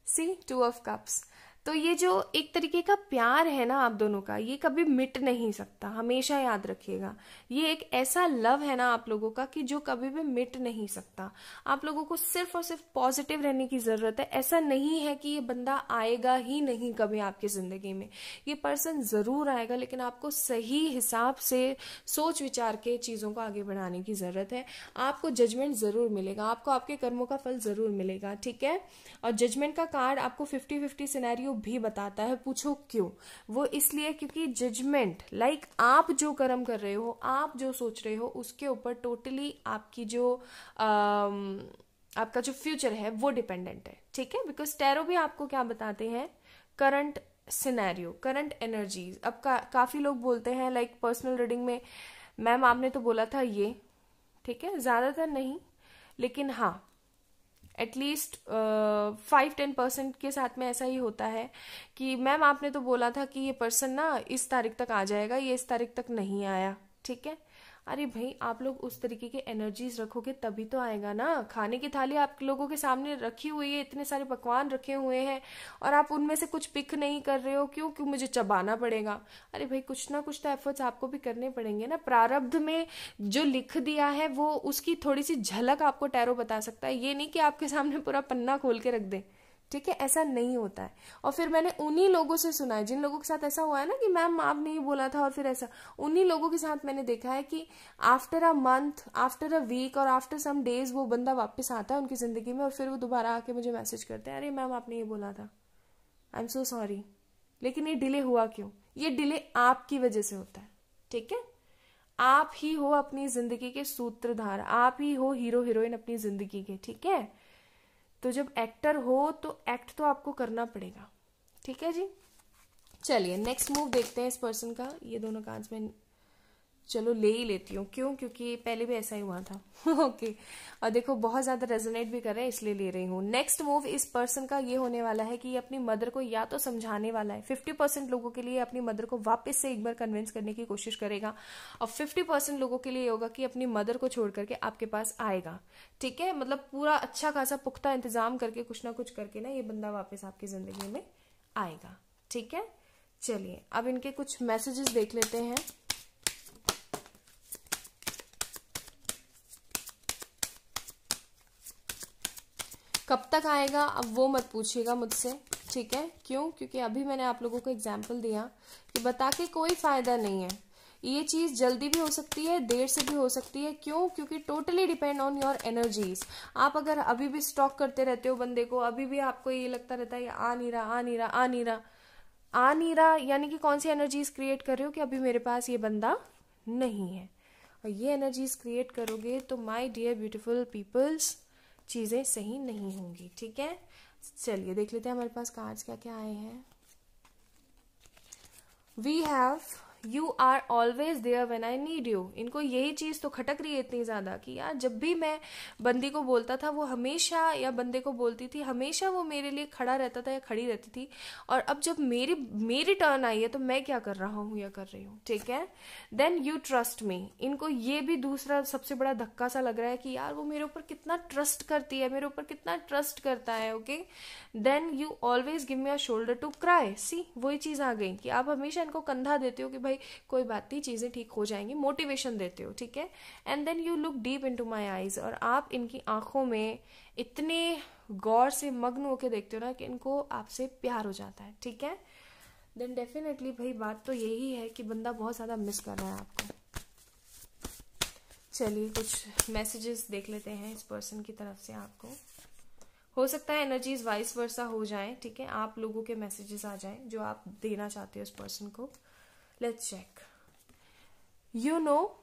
सी 2 ऑफ कप्स। तो ये जो एक तरीके का प्यार है ना आप दोनों का, ये कभी मिट नहीं सकता, हमेशा याद रखिएगा। ये एक ऐसा लव है ना आप लोगों का कि जो कभी भी मिट नहीं सकता। आप लोगों को सिर्फ और सिर्फ पॉजिटिव रहने की जरूरत है। ऐसा नहीं है कि ये बंदा आएगा ही नहीं कभी आपकी जिंदगी में, ये पर्सन जरूर आएगा, लेकिन आपको सही हिसाब से सोच विचार के चीजों को आगे बढ़ाने की जरूरत है। आपको जजमेंट जरूर मिलेगा, आपको आपके कर्मों का फल जरूर मिलेगा, ठीक है। और जजमेंट का कार्ड आपको 50-50 सिनेरियो भी बताता है। पूछो क्यों? वो इसलिए क्योंकि जजमेंट लाइक आप जो कर्म कर रहे हो, आप जो सोच रहे हो, उसके ऊपर टोटली आपकी जो आपका जो फ्यूचर है वो डिपेंडेंट है, ठीक है। बिकॉज टैरो भी आपको क्या बताते हैं, करंट सिनेरियो, करंट एनर्जीज। अब काफी लोग बोलते हैं लाइक पर्सनल रीडिंग में, मैम आपने तो बोला था ये, ठीक है, ज्यादातर नहीं लेकिन हाँ एटलीस्ट 5-10% के साथ में ऐसा ही होता है कि मैम आपने तो बोला था कि ये पर्सन ना इस तारीख तक आ जाएगा, ये इस तारीख तक नहीं आया, ठीक है। अरे भाई आप लोग उस तरीके के एनर्जीज रखोगे तभी तो आएगा ना। खाने की थाली आप लोगों के सामने रखी हुई है, इतने सारे पकवान रखे हुए हैं और आप उनमें से कुछ पिक नहीं कर रहे हो, क्यों? क्यों मुझे चबाना पड़ेगा। अरे भाई कुछ ना कुछ तो एफर्ट्स आपको भी करने पड़ेंगे ना। प्रारब्ध में जो लिख दिया है वो उसकी थोड़ी सी झलक आपको टैरो बता सकता है, ये नहीं कि आपके सामने पूरा पन्ना खोल के रख दे, ठीक है, ऐसा नहीं होता है। और फिर मैंने उन्हीं लोगों से सुना है जिन लोगों के साथ ऐसा हुआ है ना कि मैम आपने ही बोला था और फिर ऐसा, उन्हीं लोगों के साथ मैंने देखा है कि after a month, after a week और आफ्टर सम डेज वो बंदा वापस आता है उनकी जिंदगी में और फिर वो दोबारा आके मुझे मैसेज करते हैं, अरे मैम आपने ये बोला था, आई एम सो सॉरी, लेकिन ये डिले हुआ क्यों? ये डिले आपकी वजह से होता है, ठीक है। आप ही हो अपनी जिंदगी के सूत्रधार, आप ही हो हीरो हीरोइन अपनी जिंदगी के, ठीक है। तो जब एक्टर हो तो एक्ट तो आपको करना पड़ेगा, ठीक है जी। चलिए नेक्स्ट मूव देखते हैं इस पर्सन का। ये दोनों कार्ड्स में चलो ले ही लेती हूँ। क्यों? क्योंकि पहले भी ऐसा ही हुआ था। ओके और देखो बहुत ज्यादा रेजोनेट भी कर रहे हैं इसलिए ले रही हूँ। नेक्स्ट मूव इस पर्सन का ये होने वाला है कि ये अपनी मदर को या तो समझाने वाला है, 50% लोगों के लिए अपनी मदर को वापस से एक बार कन्विंस करने की कोशिश करेगा, और 50% लोगों के लिए होगा कि अपनी मदर को छोड़ करके आपके पास आएगा। ठीक है, मतलब पूरा अच्छा खासा पुख्ता इंतजाम करके कुछ ना कुछ करके ना ये बंदा वापस आपकी जिंदगी में आएगा। ठीक है, चलिए अब इनके कुछ मैसेजेस देख लेते हैं। कब तक आएगा अब वो मत पूछिएगा मुझसे, ठीक है? क्यों? क्योंकि अभी मैंने आप लोगों को एग्जाम्पल दिया कि बता के कोई फायदा नहीं है। ये चीज जल्दी भी हो सकती है, देर से भी हो सकती है। क्यों? क्योंकि totally depend on your energies. आप अगर अभी भी स्टॉक करते रहते हो बंदे को, अभी भी आपको ये लगता रहता है आ नहीं रहा, आ नहीं रहा, आ नहीं रहा, आ नहीं रहा, यानी कि कौन सी एनर्जीज क्रिएट कर रहे हो कि अभी मेरे पास ये बंदा नहीं है। और ये एनर्जीज क्रिएट करोगे तो माय डियर ब्यूटीफुल पीपल्स चीजें सही नहीं होंगी। ठीक है, चलिए देख लेते हैं हमारे पास कार्ड्स क्या क्या आए हैं। We have you are always there when I need you. इनको यही चीज तो खटक रही है इतनी ज्यादा कि यार जब भी मैं बंदी को बोलता था वो हमेशा, या बंदे को बोलती थी हमेशा, वो मेरे लिए खड़ा रहता था या खड़ी रहती थी, और अब जब मेरी टर्न आई है तो मैं क्या कर रहा हूँ या कर रही हूँ। ठीक है, देन यू ट्रस्ट मी। इनको ये भी दूसरा सबसे बड़ा धक्का सा लग रहा है कि यार वो मेरे ऊपर कितना ट्रस्ट करती है, मेरे ऊपर कितना ट्रस्ट करता है। Okay, then you always give me a shoulder to cry. See वही चीज आ गई कि आप हमेशा इनको कंधा देते हो कि भाई कोई बात नहीं, चीजें ठीक हो जाएंगी, मोटिवेशन देते हो। ठीक है, and then you look deep into my eyes, और आप इनकी आंखों में इतने गौर से मग्न होकर देखते हो ना कि इनको आपसे प्यार हो जाता है। ठीक है, देन डेफिनेटली भाई बात तो यही है कि बंदा बहुत ज्यादा मिस कर रहा है आपको। चलिए कुछ मैसेजेस देख लेते हैं इस पर्सन की तरफ से आपको। हो सकता है एनर्जीज वाइस वर्सा हो जाए। ठीक है, आप लोगों के मैसेजेस आ जाएं जो आप देना चाहते हो इस पर्सन को। Let's check. You know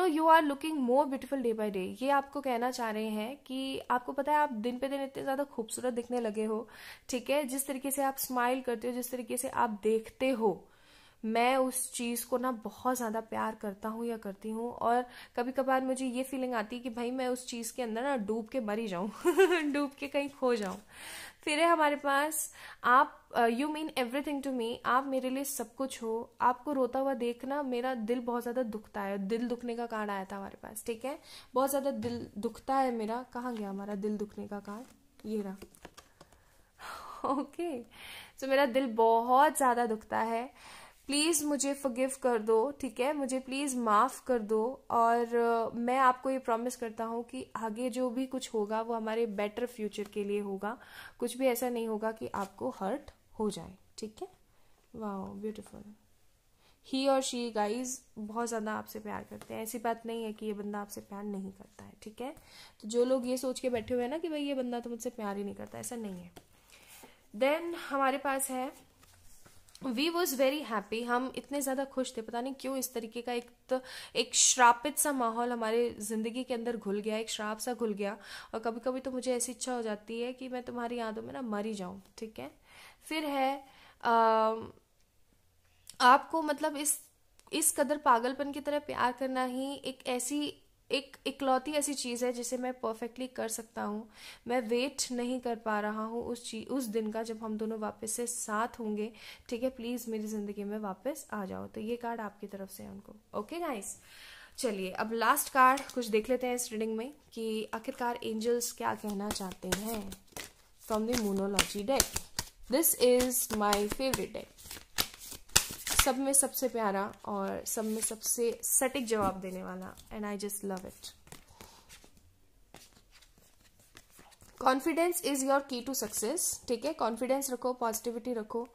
you are looking more beautiful day by day. ये आपको कहना चाह रहे हैं कि आपको पता है आप दिन पे दिन इतने ज्यादा खूबसूरत दिखने लगे हो। ठीक है, जिस तरीके से आप स्माइल करते हो, जिस तरीके से आप देखते हो, मैं उस चीज को ना बहुत ज्यादा प्यार करता हूँ या करती हूँ। और कभी कभार मुझे ये फीलिंग आती है कि भाई मैं उस चीज के अंदर ना डूब के मरी जाऊं डूब के कहीं खो जाऊं। फिर है हमारे पास आप, you mean everything to me. आप मेरे लिए सब कुछ हो। आपको रोता हुआ देखना मेरा दिल बहुत ज्यादा दुखता है। दिल दुखने का कार्ड आया था हमारे पास। ठीक है, बहुत ज्यादा दिल दुखता है मेरा। कहाँ गया हमारा दिल दुखने का कार्ड? ये रहा। ओके, तो मेरा दिल बहुत ज्यादा दुखता है। प्लीज मुझे फॉरगिव कर दो। ठीक है, मुझे प्लीज माफ कर दो। और मैं आपको ये प्रॉमिस करता हूँ कि आगे जो भी कुछ होगा वो हमारे बेटर फ्यूचर के लिए होगा। कुछ भी ऐसा नहीं होगा कि आपको हर्ट हो जाए। ठीक है, वाह ब्यूटीफुल। ही और शी गाइज बहुत ज्यादा आपसे प्यार करते हैं। ऐसी बात नहीं है कि ये बंदा आपसे प्यार नहीं करता है। ठीक है, तो जो लोग ये सोच के बैठे हुए हैं ना कि भाई ये बंदा तो मुझसे प्यार ही नहीं करता, ऐसा नहीं है। देन हमारे पास है वी वॉज वेरी हैप्पी। हम इतने ज्यादा खुश थे, पता नहीं क्यों इस तरीके का एक श्रापित सा माहौल हमारे जिंदगी के अंदर घुल गया, एक श्राप सा घुल गया। और कभी कभी तो मुझे ऐसी इच्छा हो जाती है कि मैं तुम्हारी यादों में ना मर ही जाऊं। ठीक है, फिर है आपको मतलब इस कदर पागलपन की तरह प्यार करना ही एक इकलौती ऐसी चीज है जिसे मैं परफेक्टली कर सकता हूँ। मैं वेट नहीं कर पा रहा हूँ उस दिन का जब हम दोनों वापस से साथ होंगे। ठीक है, प्लीज मेरी जिंदगी में वापस आ जाओ। तो ये कार्ड आपकी तरफ से है उनको। ओके गाइस, चलिए अब लास्ट कार्ड कुछ देख लेते हैं इस रीडिंग में कि आखिरकार एंजल्स क्या कहना चाहते हैं from the moonology deck. This is my favourite deck, सब में सबसे प्यारा और सब में सबसे सटीक जवाब देने वाला, and I just love it. Confidence is your की टू सक्सेस। ठीक है, कॉन्फिडेंस रखो, पॉजिटिविटी रखो।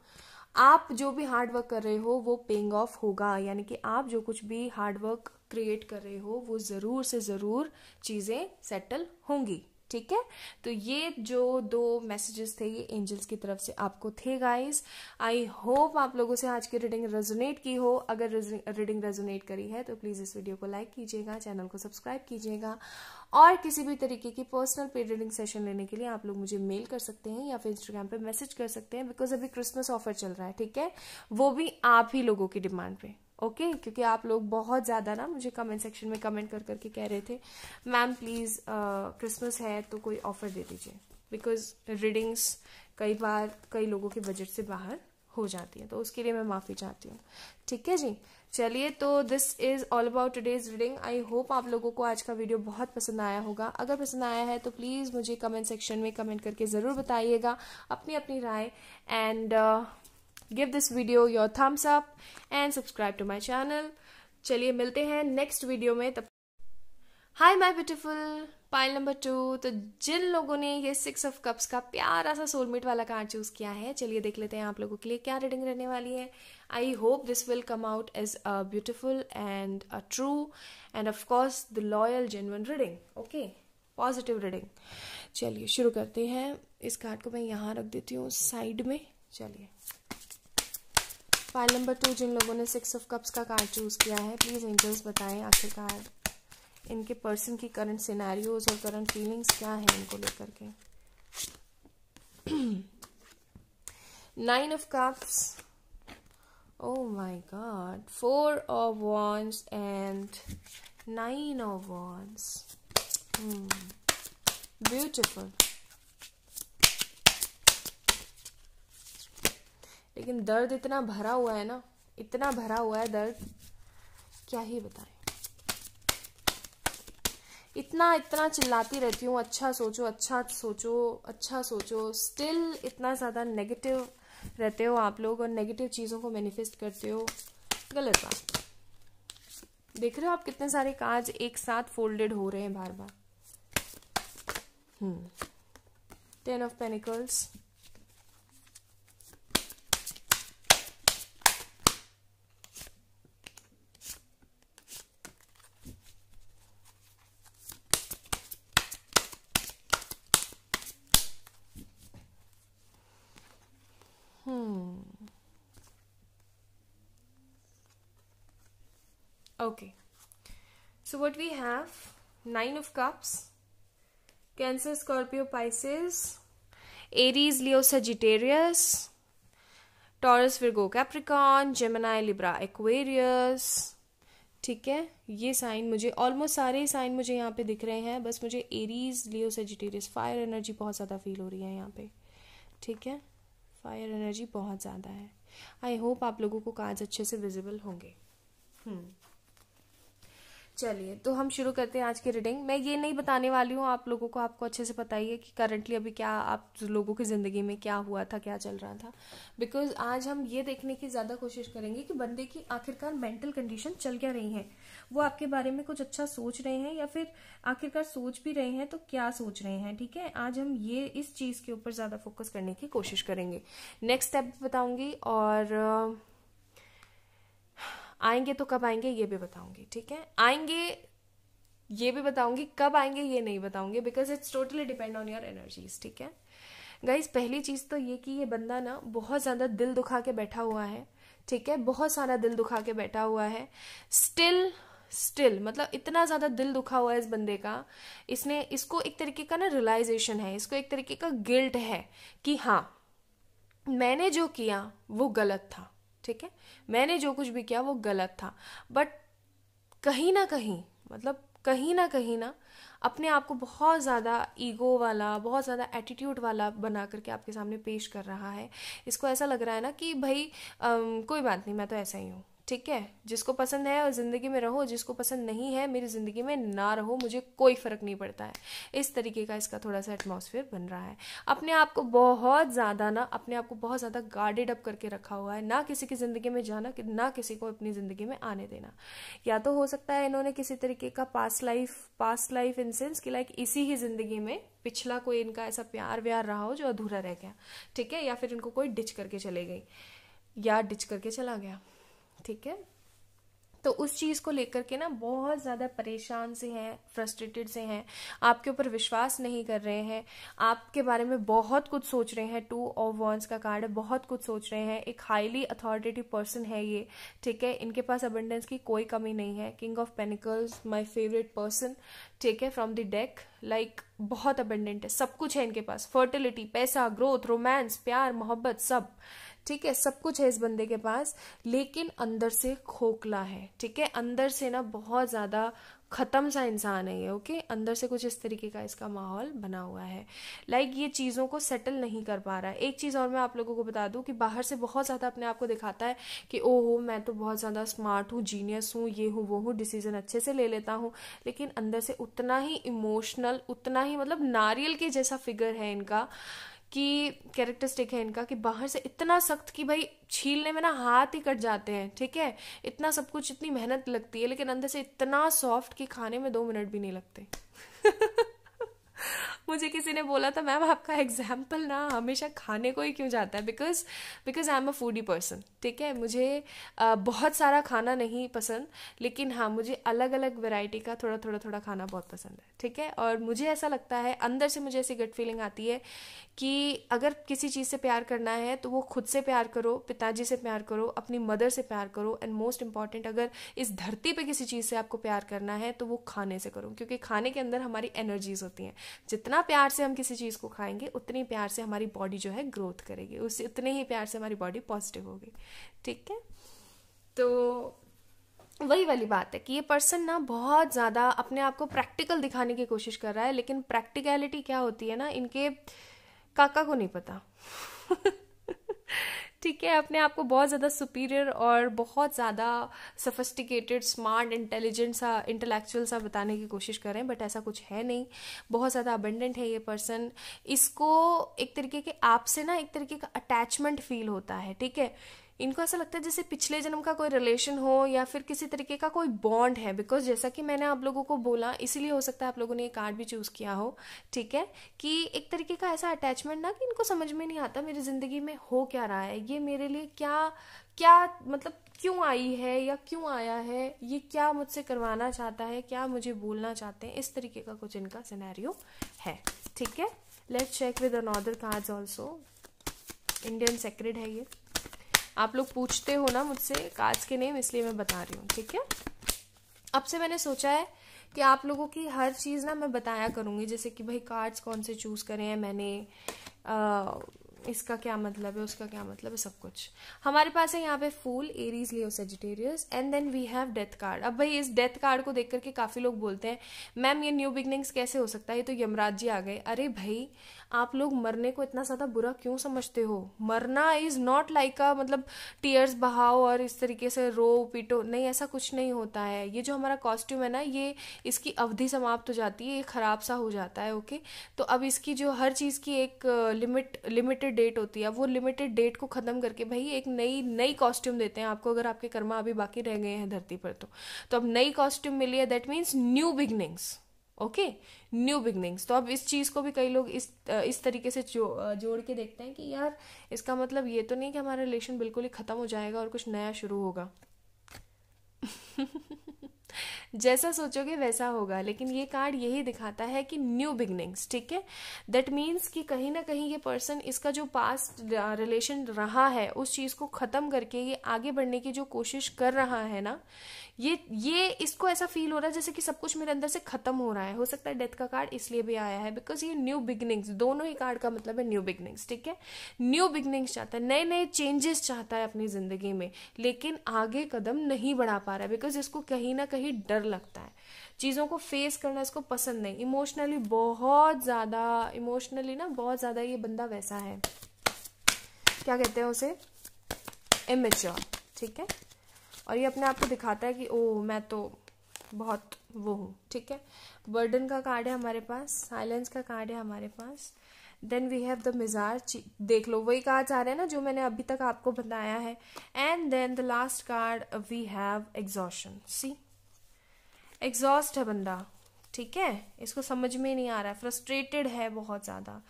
आप जो भी हार्ड वर्क कर रहे हो वो पेइंग ऑफ होगा, यानी कि आप जो कुछ भी हार्ड वर्क क्रिएट कर रहे हो वो जरूर से जरूर चीजें सेटल होंगी। ठीक है, तो ये जो 2 मैसेजेस थे ये एंजल्स की तरफ से आपको थे गाइस। आई होप आप लोगों से आज की रीडिंग रेजोनेट की हो। अगर रीडिंग रेजोनेट करी है तो प्लीज इस वीडियो को लाइक कीजिएगा, चैनल को सब्सक्राइब कीजिएगा। और किसी भी तरीके की पर्सनल पेड रीडिंग सेशन लेने के लिए आप लोग मुझे मेल कर सकते हैं या फिर इंस्टाग्राम पे मैसेज कर सकते हैं, बिकॉज अभी क्रिसमस ऑफर चल रहा है। ठीक है, वो भी आप ही लोगों की डिमांड पे। ओके क्योंकि आप लोग बहुत ज़्यादा ना मुझे कमेंट सेक्शन में कमेंट कर करके कह रहे थे मैम प्लीज़ क्रिसमस है तो कोई ऑफर दे दीजिए, बिकॉज रीडिंग्स कई बार कई लोगों के बजट से बाहर हो जाती है, तो उसके लिए मैं माफ़ी चाहती हूँ। ठीक है जी, चलिए तो this is all about today's reading. I hope आप लोगों को आज का वीडियो बहुत पसंद आया होगा। अगर पसंद आया है तो प्लीज़ मुझे कमेंट सेक्शन में कमेंट करके ज़रूर बताइएगा अपनी अपनी राय, and give this video your thumbs up and subscribe to my channel। चलिए मिलते हैं नेक्स्ट वीडियो में। तब hi my beautiful pile number 2। तो जिन लोगों ने ये 6 ऑफ कप्स का प्यारा सा सोलमेट वाला कार्ड चूज किया है, चलिए देख लेते हैं आप लोगों के लिए क्या रीडिंग रहने वाली है। I hope this will come out as a beautiful and a true and of course the loyal genuine reading. Okay, positive reading. चलिए शुरू करते हैं। इस कार्ड को मैं यहाँ रख देती हूँ साइड में। चलिए फाइल नंबर 2 जिन लोगों ने 6 ऑफ कप्स का कार्ड चूज किया है, प्लीज एंजल्स बताएं आखिरकार इनके पर्सन की करंट सिनेरियोज और करंट फीलिंग्स क्या है इनको लेकर के। 9 of cups, oh my God, 4 of wands and 9 of wands. Beautiful. लेकिन दर्द इतना भरा हुआ है ना, इतना भरा हुआ है दर्द, क्या ही बताएं। इतना इतना चिल्लाती रहती हूँ अच्छा सोचो अच्छा सोचो अच्छा सोचो, स्टिल इतना ज़्यादा नेगेटिव रहते हो आप लोग और नेगेटिव चीज़ों को मैनिफेस्ट करते हो। गलत बात। देख रहे हो आप कितने सारे कार्ड्स एक साथ फोल्डेड हो रहे हैं बार बार। 10 of pentacles, okay, so what we have, 9 of cups, Cancer, Scorpio, Pisces, Aries, Leo, Sagittarius, Taurus, Virgo, Capricorn, Gemini, Libra, Aquarius। ठीक है, ये साइन मुझे ऑलमोस्ट सारे साइन मुझे यहाँ पे दिख रहे हैं, बस मुझे Aries, Leo, Sagittarius, fire energy बहुत ज़्यादा फील हो रही है यहाँ पे। ठीक है, फायर एनर्जी बहुत ज़्यादा है। आई होप आप लोगों को कार्ड्स अच्छे से विजिबल होंगे। चलिए तो हम शुरू करते हैं आज की रीडिंग। मैं ये नहीं बताने वाली हूँ आप लोगों को, आपको अच्छे से पता ही है कि करंटली अभी क्या आप लोगों की ज़िंदगी में क्या हुआ था, क्या चल रहा था, बिकॉज आज हम ये देखने की ज़्यादा कोशिश करेंगे कि बंदे की आखिरकार मेंटल कंडीशन चल क्या रही है। वो आपके बारे में कुछ अच्छा सोच रहे हैं या फिर आखिरकार सोच भी रहे हैं तो क्या सोच रहे हैं। ठीक है, आज हम ये इस चीज़ के ऊपर ज़्यादा फोकस करने की कोशिश करेंगे। नेक्स्ट स्टेप बताऊंगी और आएंगे तो कब आएंगे ये भी बताऊंगी। ठीक है, आएंगे ये भी बताऊंगी, कब आएंगे ये नहीं बताऊंगी, because it's totally depend on your energies. ठीक है गाइज, पहली चीज तो ये कि ये बंदा ना बहुत ज्यादा दिल दुखा के बैठा हुआ है। ठीक है, बहुत सारा दिल दुखा के बैठा हुआ है। स्टिल मतलब इतना ज्यादा दिल दुखा हुआ है इस बंदे का, इसको एक तरीके का ना रियलाइजेशन है, इसको एक तरीके का गिल्ट है कि हाँ मैंने जो किया वो गलत था। ठीक है, मैंने जो कुछ भी किया वो गलत था, बट कहीं ना कहीं ना अपने आप को बहुत ज़्यादा ईगो वाला, बहुत ज़्यादा एटीट्यूड वाला बना करके आपके सामने पेश कर रहा है। इसको ऐसा लग रहा है ना कि भाई कोई बात नहीं, मैं तो ऐसा ही हूँ। ठीक है, जिसको पसंद है ज़िंदगी में रहो, जिसको पसंद नहीं है मेरी ज़िंदगी में ना रहो, मुझे कोई फ़र्क नहीं पड़ता है। इस तरीके का इसका थोड़ा सा एटमॉस्फेयर बन रहा है। अपने आप को बहुत ज़्यादा गार्डेड अप करके रखा हुआ है, ना किसी की ज़िंदगी में जाना, ना किसी को अपनी ज़िंदगी में आने देना। या तो हो सकता है इन्होंने किसी तरीके का पास्ट लाइफ इन सेंस कि लाइक इसी ही ज़िंदगी में पिछला कोई इनका ऐसा प्यार व्यार रहा हो जो अधूरा रह गया। ठीक है, या फिर इनको कोई डिच करके चले गई या डिच करके चला गया। ठीक है, तो उस चीज़ को लेकर के ना बहुत ज़्यादा परेशान से हैं, फ्रस्ट्रेटेड से हैं, आपके ऊपर विश्वास नहीं कर रहे हैं, आपके बारे में बहुत कुछ सोच रहे हैं। 2 ऑफ वॉन्ड्स का कार्ड है, बहुत कुछ सोच रहे हैं। एक हाईली अथॉरिटेटिव पर्सन है ये। ठीक है, इनके पास अबंडेंस की कोई कमी नहीं है। King of pentacles, my favourite person. ठीक है, फ्रॉम द डेक, लाइक बहुत अबंडेंट है, सब कुछ है इनके पास। फर्टिलिटी, पैसा, ग्रोथ, रोमांस, प्यार, मोहब्बत, सब। ठीक है, सब कुछ है इस बंदे के पास, लेकिन अंदर से खोखला है। ठीक है, अंदर से ना बहुत ज्यादा खत्म सा इंसान है ये। ओके, अंदर से कुछ इस तरीके का इसका माहौल बना हुआ है। ये चीजों को सेटल नहीं कर पा रहा है। एक चीज और मैं आप लोगों को बता दूं कि बाहर से बहुत ज्यादा अपने आप को दिखाता है कि ओहो मैं तो बहुत ज्यादा स्मार्ट हूँ, जीनियस हूँ, ये हूँ वो हूँ, डिसीजन अच्छे से ले लेता हूँ, लेकिन अंदर से उतना ही इमोशनल, उतना ही मतलब नारियल के जैसा फिगर है इनका, कि कैरेक्टरिस्टिक है इनका, कि बाहर से इतना सख्त कि भाई छीलने में ना हाथ ही कट जाते हैं। ठीक है, इतना सब कुछ, इतनी मेहनत लगती है, लेकिन अंदर से इतना सॉफ्ट कि खाने में 2 मिनट भी नहीं लगते। मुझे किसी ने बोला था मैम आपका एग्जाम्पल ना हमेशा खाने को ही क्यों जाता है, because because I am a foodie person. ठीक है, मुझे बहुत सारा खाना नहीं पसंद, लेकिन हाँ मुझे अलग अलग वैरायटी का थोड़ा थोड़ा थोड़ा खाना बहुत पसंद है। ठीक है, और मुझे ऐसा लगता है, अंदर से मुझे ऐसी गट फीलिंग आती है कि अगर किसी चीज़ से प्यार करना है तो वो खुद से प्यार करो, पिताजी से प्यार करो, अपनी मदर से प्यार करो, एंड मोस्ट इंपॉर्टेंट अगर इस धरती पे किसी चीज़ से आपको प्यार करना है तो वो खाने से करो, क्योंकि खाने के अंदर हमारी एनर्जीज होती हैं। जितना प्यार से हम किसी चीज़ को खाएंगे उतनी प्यार से हमारी बॉडी जो है ग्रोथ करेगी, उससे उतने ही प्यार से हमारी बॉडी पॉजिटिव होगी। ठीक है, तो वही वाली बात है कि ये पर्सन ना बहुत ज़्यादा अपने आप को प्रैक्टिकल दिखाने की कोशिश कर रहा है, लेकिन प्रैक्टिकलिटी क्या होती है ना इनके काका को नहीं पता। ठीक है, अपने आप को बहुत ज़्यादा सुपीरियर और बहुत ज़्यादा सफिस्टिकेटेड, स्मार्ट, इंटेलिजेंट सा, इंटेलेक्चुअल सा बताने की कोशिश कर रहे हैं, बट ऐसा कुछ है नहीं। बहुत ज़्यादा अबंडेंट है ये पर्सन। इसको एक तरीके के आपसे ना एक तरीके का अटैचमेंट फील होता है। ठीक है, इनको ऐसा लगता है जैसे पिछले जन्म का कोई रिलेशन हो या फिर किसी तरीके का कोई बॉन्ड है, बिकॉज जैसा कि मैंने आप लोगों को बोला, इसीलिए हो सकता है आप लोगों ने ये कार्ड भी चूज किया हो। ठीक है, कि एक तरीके का ऐसा अटैचमेंट ना कि इनको समझ में नहीं आता मेरी जिंदगी में हो क्या रहा है, ये मेरे लिए क्या क्या मतलब क्यों आई है या क्यों आया है, ये क्या मुझसे करवाना चाहता है, क्या मुझे बोलना चाहते हैं, इस तरीके का कुछ इनका सिनेरियो है। ठीक है, let's check with another cards also. Indian sacred है ये। आप लोग पूछते हो ना मुझसे कार्ड्स के नेम, इसलिए मैं बता रही हूँ। ठीक है, अब से मैंने सोचा है कि आप लोगों की हर चीज़ ना मैं बताया करूँगी, जैसे कि भाई कार्ड्स कौन से चूज करें हैं मैंने, इसका क्या मतलब है, उसका क्या मतलब है, सब कुछ हमारे पास है। यहाँ पे fool, Aries, Leo, Sagittarius, and then we have death card. अब भाई इस डेथ कार्ड को देख करके काफी लोग बोलते हैं मैम ये न्यू बिगनिंग्स कैसे हो सकता है, ये तो यमराज जी आ गए। अरे भाई आप लोग मरने को इतना ज्यादा बुरा क्यों समझते हो? मरना इज नॉट लाइक अ मतलब टीयर्स बहाओ और इस तरीके से रो पीटो, नहीं, ऐसा कुछ नहीं होता है। ये जो हमारा कॉस्ट्यूम है ना, ये इसकी अवधि समाप्त हो जाती है, ये खराब सा हो जाता है। ओके, तो अब इसकी जो हर चीज की एक लिमिटेड डेट होती है, वो लिमिटेड डेट को खत्म करके भाई एक नई कॉस्ट्यूम देते हैं आपको, अगर आपके कर्मा अभी बाकी रह गए हैं धरती पर तो अब नई कॉस्ट्यूम मिली है, that means new beginnings. Okay, new beginnings. तो अब इस चीज को भी कई लोग इस तरीके से जोड़ के देखते हैं कि यार इसका मतलब ये तो नहीं कि हमारा रिलेशन बिल्कुल ही खत्म हो जाएगा और कुछ नया शुरू होगा। जैसा सोचोगे वैसा होगा, लेकिन ये कार्ड यही दिखाता है कि न्यू बिगनिंग्स। ठीक है, दैट मीन्स कि कहीं ना कहीं ये पर्सन, इसका जो पास्ट रिलेशन रहा है उस चीज को खत्म करके ये आगे बढ़ने की जो कोशिश कर रहा है ना, ये इसको ऐसा फील हो रहा है जैसे कि सब कुछ मेरे अंदर से खत्म हो रहा है। हो सकता है डेथ का कार्ड इसलिए भी आया है बिकॉज ये न्यू बिगनिंग्स, दोनों ही कार्ड का मतलब है न्यू बिगनिंग्स। ठीक है, न्यू बिगनिंग्स चाहता है, नए नए चेंजेस चाहता है अपनी जिंदगी में, लेकिन आगे कदम नहीं बढ़ा पा रहा है बिकॉज इसको कहीं ना कहीं डर लगता है। चीजों को फेस करना इसको पसंद नहीं, इमोशनली ना बहुत ज्यादा ये बंदा वैसा है, क्या कहते हैं उसे, इमेच्योर। ठीक है, और ये अपने आप को दिखाता है कि ओ मैं तो बहुत वो हूँ। ठीक है, बर्डन का कार्ड है हमारे पास, साइलेंस का कार्ड है हमारे पास, देन वी हैव द मिजाज। देख लो वही कार्ड्स आ रहे हैं ना जो मैंने अभी तक आपको बताया है, and then the last card we have exhaustion. See, exhaust है बंदा। ठीक है, इसको समझ में नहीं आ रहा है, फ्रस्ट्रेटेड है बहुत ज्यादा,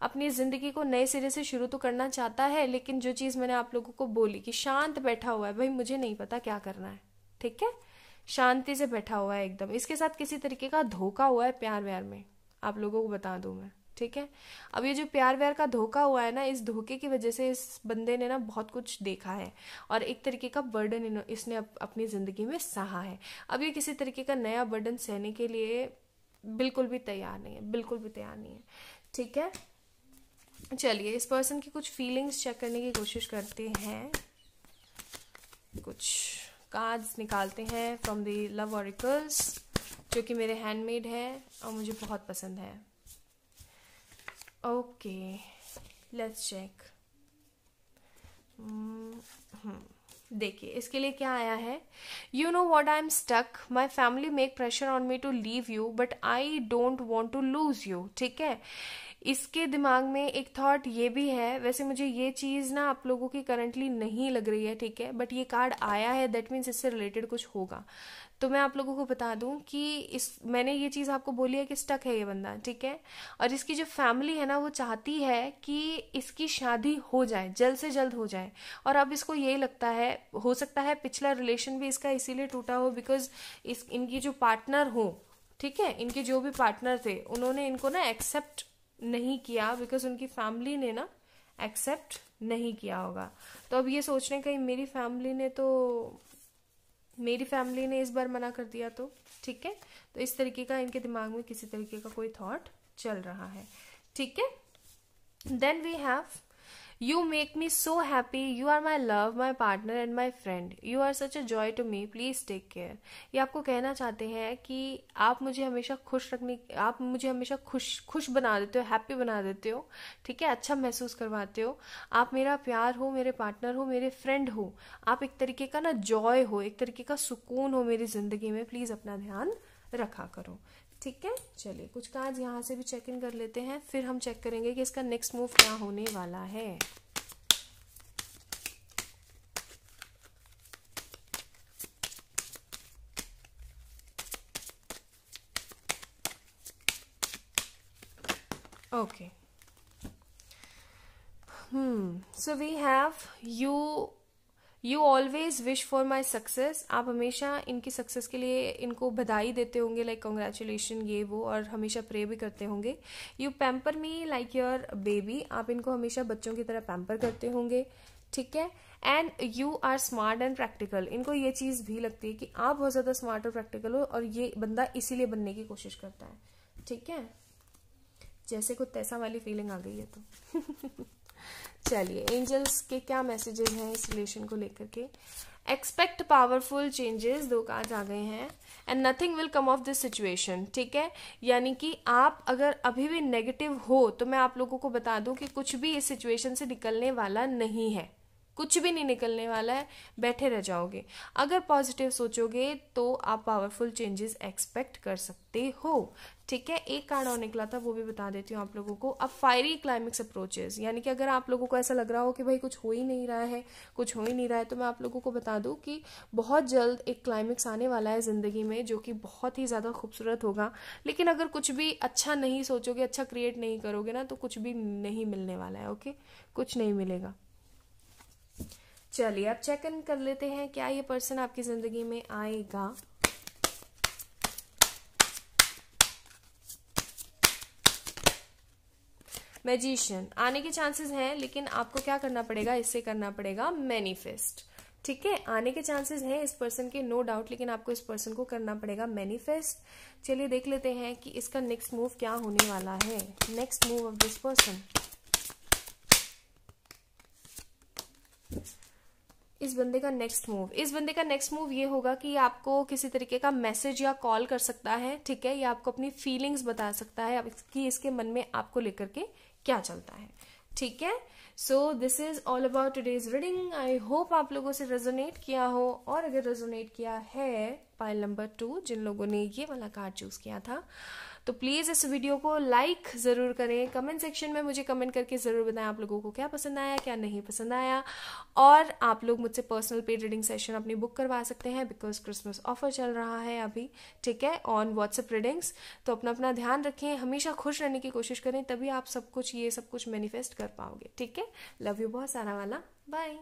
अपनी जिंदगी को नए सिरे से शुरू तो करना चाहता है, लेकिन जो चीज मैंने आप लोगों को बोली कि शांत बैठा हुआ है, भाई मुझे नहीं पता क्या करना है। ठीक है, शांति से बैठा हुआ है एकदम। इसके साथ किसी तरीके का धोखा हुआ है प्यार व्यार में, आप लोगों को बता दूं मैं। ठीक है, अब ये जो प्यार व्यार का धोखा हुआ है ना, इस धोखे की वजह से इस बंदे ने ना बहुत कुछ देखा है और एक तरीके का बर्डन इसने अपनी जिंदगी में सहा है। अब ये किसी तरीके का नया बर्डन सहने के लिए बिल्कुल भी तैयार नहीं है, बिल्कुल भी तैयार नहीं है। ठीक है, चलिए इस पर्सन की कुछ फीलिंग्स चेक करने की कोशिश करते हैं। कुछ कार्ड्स निकालते हैं फ्रॉम द लव ऑरिकल्स, जो कि मेरे हैंडमेड है और मुझे बहुत पसंद है। Okay let's check. देखिए इसके लिए क्या आया है। You know what I am stuck, my family make pressure on me to leave you but I don't want to lose you. ठीक है, इसके दिमाग में एक थॉट ये भी है, वैसे मुझे ये चीज़ ना आप लोगों की करंटली नहीं लग रही है, ठीक है, बट ये कार्ड आया है, दैट मीन्स इससे रिलेटेड कुछ होगा। तो मैं आप लोगों को बता दूं कि मैंने ये चीज़ आपको बोली है कि स्टक है ये बंदा, ठीक है, और इसकी जो फैमिली है ना वो चाहती है कि इसकी शादी हो जाए, जल्द से जल्द हो जाए। और अब इसको यही लगता है, हो सकता है पिछला रिलेशन भी इसका इसीलिए टूटा हो बिकॉज इनकी जो पार्टनर हो, ठीक है, इनके जो भी पार्टनर थे उन्होंने इनको ना एक्सेप्ट नहीं किया, बिकॉज उनकी फैमिली ने ना एक्सेप्ट नहीं किया होगा। तो अब ये सोचने का मेरी फैमिली ने इस बार मना कर दिया तो ठीक है, तो इस तरीके का इनके दिमाग में किसी तरीके का कोई थॉट चल रहा है, ठीक है। Then we have you make me so happy, you are my love, my partner and my friend, you are such a joy to me, please take care. ये आपको कहना चाहते हैं कि आप मुझे हमेशा खुश बना देते हो, हैप्पी बना देते हो, ठीक है, अच्छा महसूस करवाते हो, आप मेरा प्यार हो, मेरे पार्टनर हो, मेरे फ्रेंड हो, आप एक तरीके का ना जॉय हो, एक तरीके का सुकून हो मेरी जिंदगी में, प्लीज अपना ध्यान रखा करो, ठीक है। चलिए कुछ कार्ड्स यहाँ से भी चेक इन कर लेते हैं, फिर हम चेक करेंगे कि इसका नेक्स्ट मूव क्या होने वाला है। Okay so we have you always wish for my success, आप हमेशा इनकी सक्सेस के लिए इनको बधाई देते होंगे, लाइक कॉन्ग्रेचुलेशन ये वो, और हमेशा प्रे भी करते होंगे। You pamper me like your baby, आप इनको हमेशा बच्चों की तरह पैम्पर करते होंगे, ठीक है। And you are smart and practical, इनको ये चीज़ भी लगती है कि आप बहुत ज़्यादा स्मार्ट और प्रैक्टिकल हो, और ये बंदा इसीलिए बनने की कोशिश करता है, ठीक है। जैसे कुछ तैसा वाली फीलिंग आ गई है तो चलिए एंजल्स के क्या मैसेजेस हैं इस रिलेशन को लेकर के। एक्सपेक्ट पावरफुल चेंजेस, 2 कार्ड आ गए हैं, and nothing will come of this situation, ठीक है। यानी कि आप अगर अभी भी नेगेटिव हो तो मैं आप लोगों को बता दूं कि कुछ भी इस सिचुएशन से निकलने वाला नहीं है, कुछ भी नहीं निकलने वाला है, बैठे रह जाओगे। अगर पॉजिटिव सोचोगे तो आप पावरफुल चेंजेस एक्सपेक्ट कर सकते हो, ठीक है। एक कार्ड और निकला था वो भी बता देती हूँ आप लोगों को। अब फायरी क्लाइमेक्स अप्रोचेस, यानी कि अगर आप लोगों को ऐसा लग रहा हो कि भाई कुछ हो ही नहीं रहा है, कुछ हो ही नहीं रहा है, तो मैं आप लोगों को बता दूं कि बहुत जल्द एक क्लाइमेक्स आने वाला है जिंदगी में, जो कि बहुत ही ज्यादा खूबसूरत होगा। लेकिन अगर कुछ भी अच्छा नहीं सोचोगे, अच्छा क्रिएट नहीं करोगे ना, तो कुछ भी नहीं मिलने वाला है, ओके, कुछ नहीं मिलेगा। चलिए अब चेक इन कर लेते हैं क्या ये पर्सन आपकी जिंदगी में आएगा। मैजिशियन आने के चांसेस हैं, लेकिन आपको क्या करना पड़ेगा, इससे करना पड़ेगा मैनिफेस्ट, ठीक है। आने के चांसेस हैं इस पर्सन के, नो डाउट, लेकिन आपको इस पर्सन को करना पड़ेगा मैनिफेस्ट। चलिए देख लेते हैं कि इसका नेक्स्ट मूव क्या होने वाला है। Next move of this person, इस बंदे का नेक्स्ट मूव ये होगा कि आपको किसी तरीके का मैसेज या कॉल कर सकता है, ठीक है, या आपको अपनी फीलिंग्स बता सकता है कि इसके मन में आपको लेकर के क्या चलता है, ठीक है। So this is all about today's reading. I hope आप लोगों से रेजोनेट किया हो, और अगर रेजोनेट किया है पाइल नंबर 2 जिन लोगों ने ये वाला कार्ड चूज किया था, तो प्लीज इस वीडियो को लाइक जरूर करें। कमेंट सेक्शन में मुझे कमेंट करके जरूर बताएं आप लोगों को क्या पसंद आया, क्या नहीं पसंद आया, और आप लोग मुझसे पर्सनल पेड रीडिंग सेशन अपनी बुक करवा सकते हैं, बिकॉज क्रिसमस ऑफर चल रहा है अभी, ठीक है, ऑन व्हाट्सएप रीडिंग्स। तो अपना ध्यान रखें, हमेशा खुश रहने की कोशिश करें, तभी आप सब कुछ मैनिफेस्ट कर पाओगे, ठीक है। लव यू बहुत सारा वाला, बाय।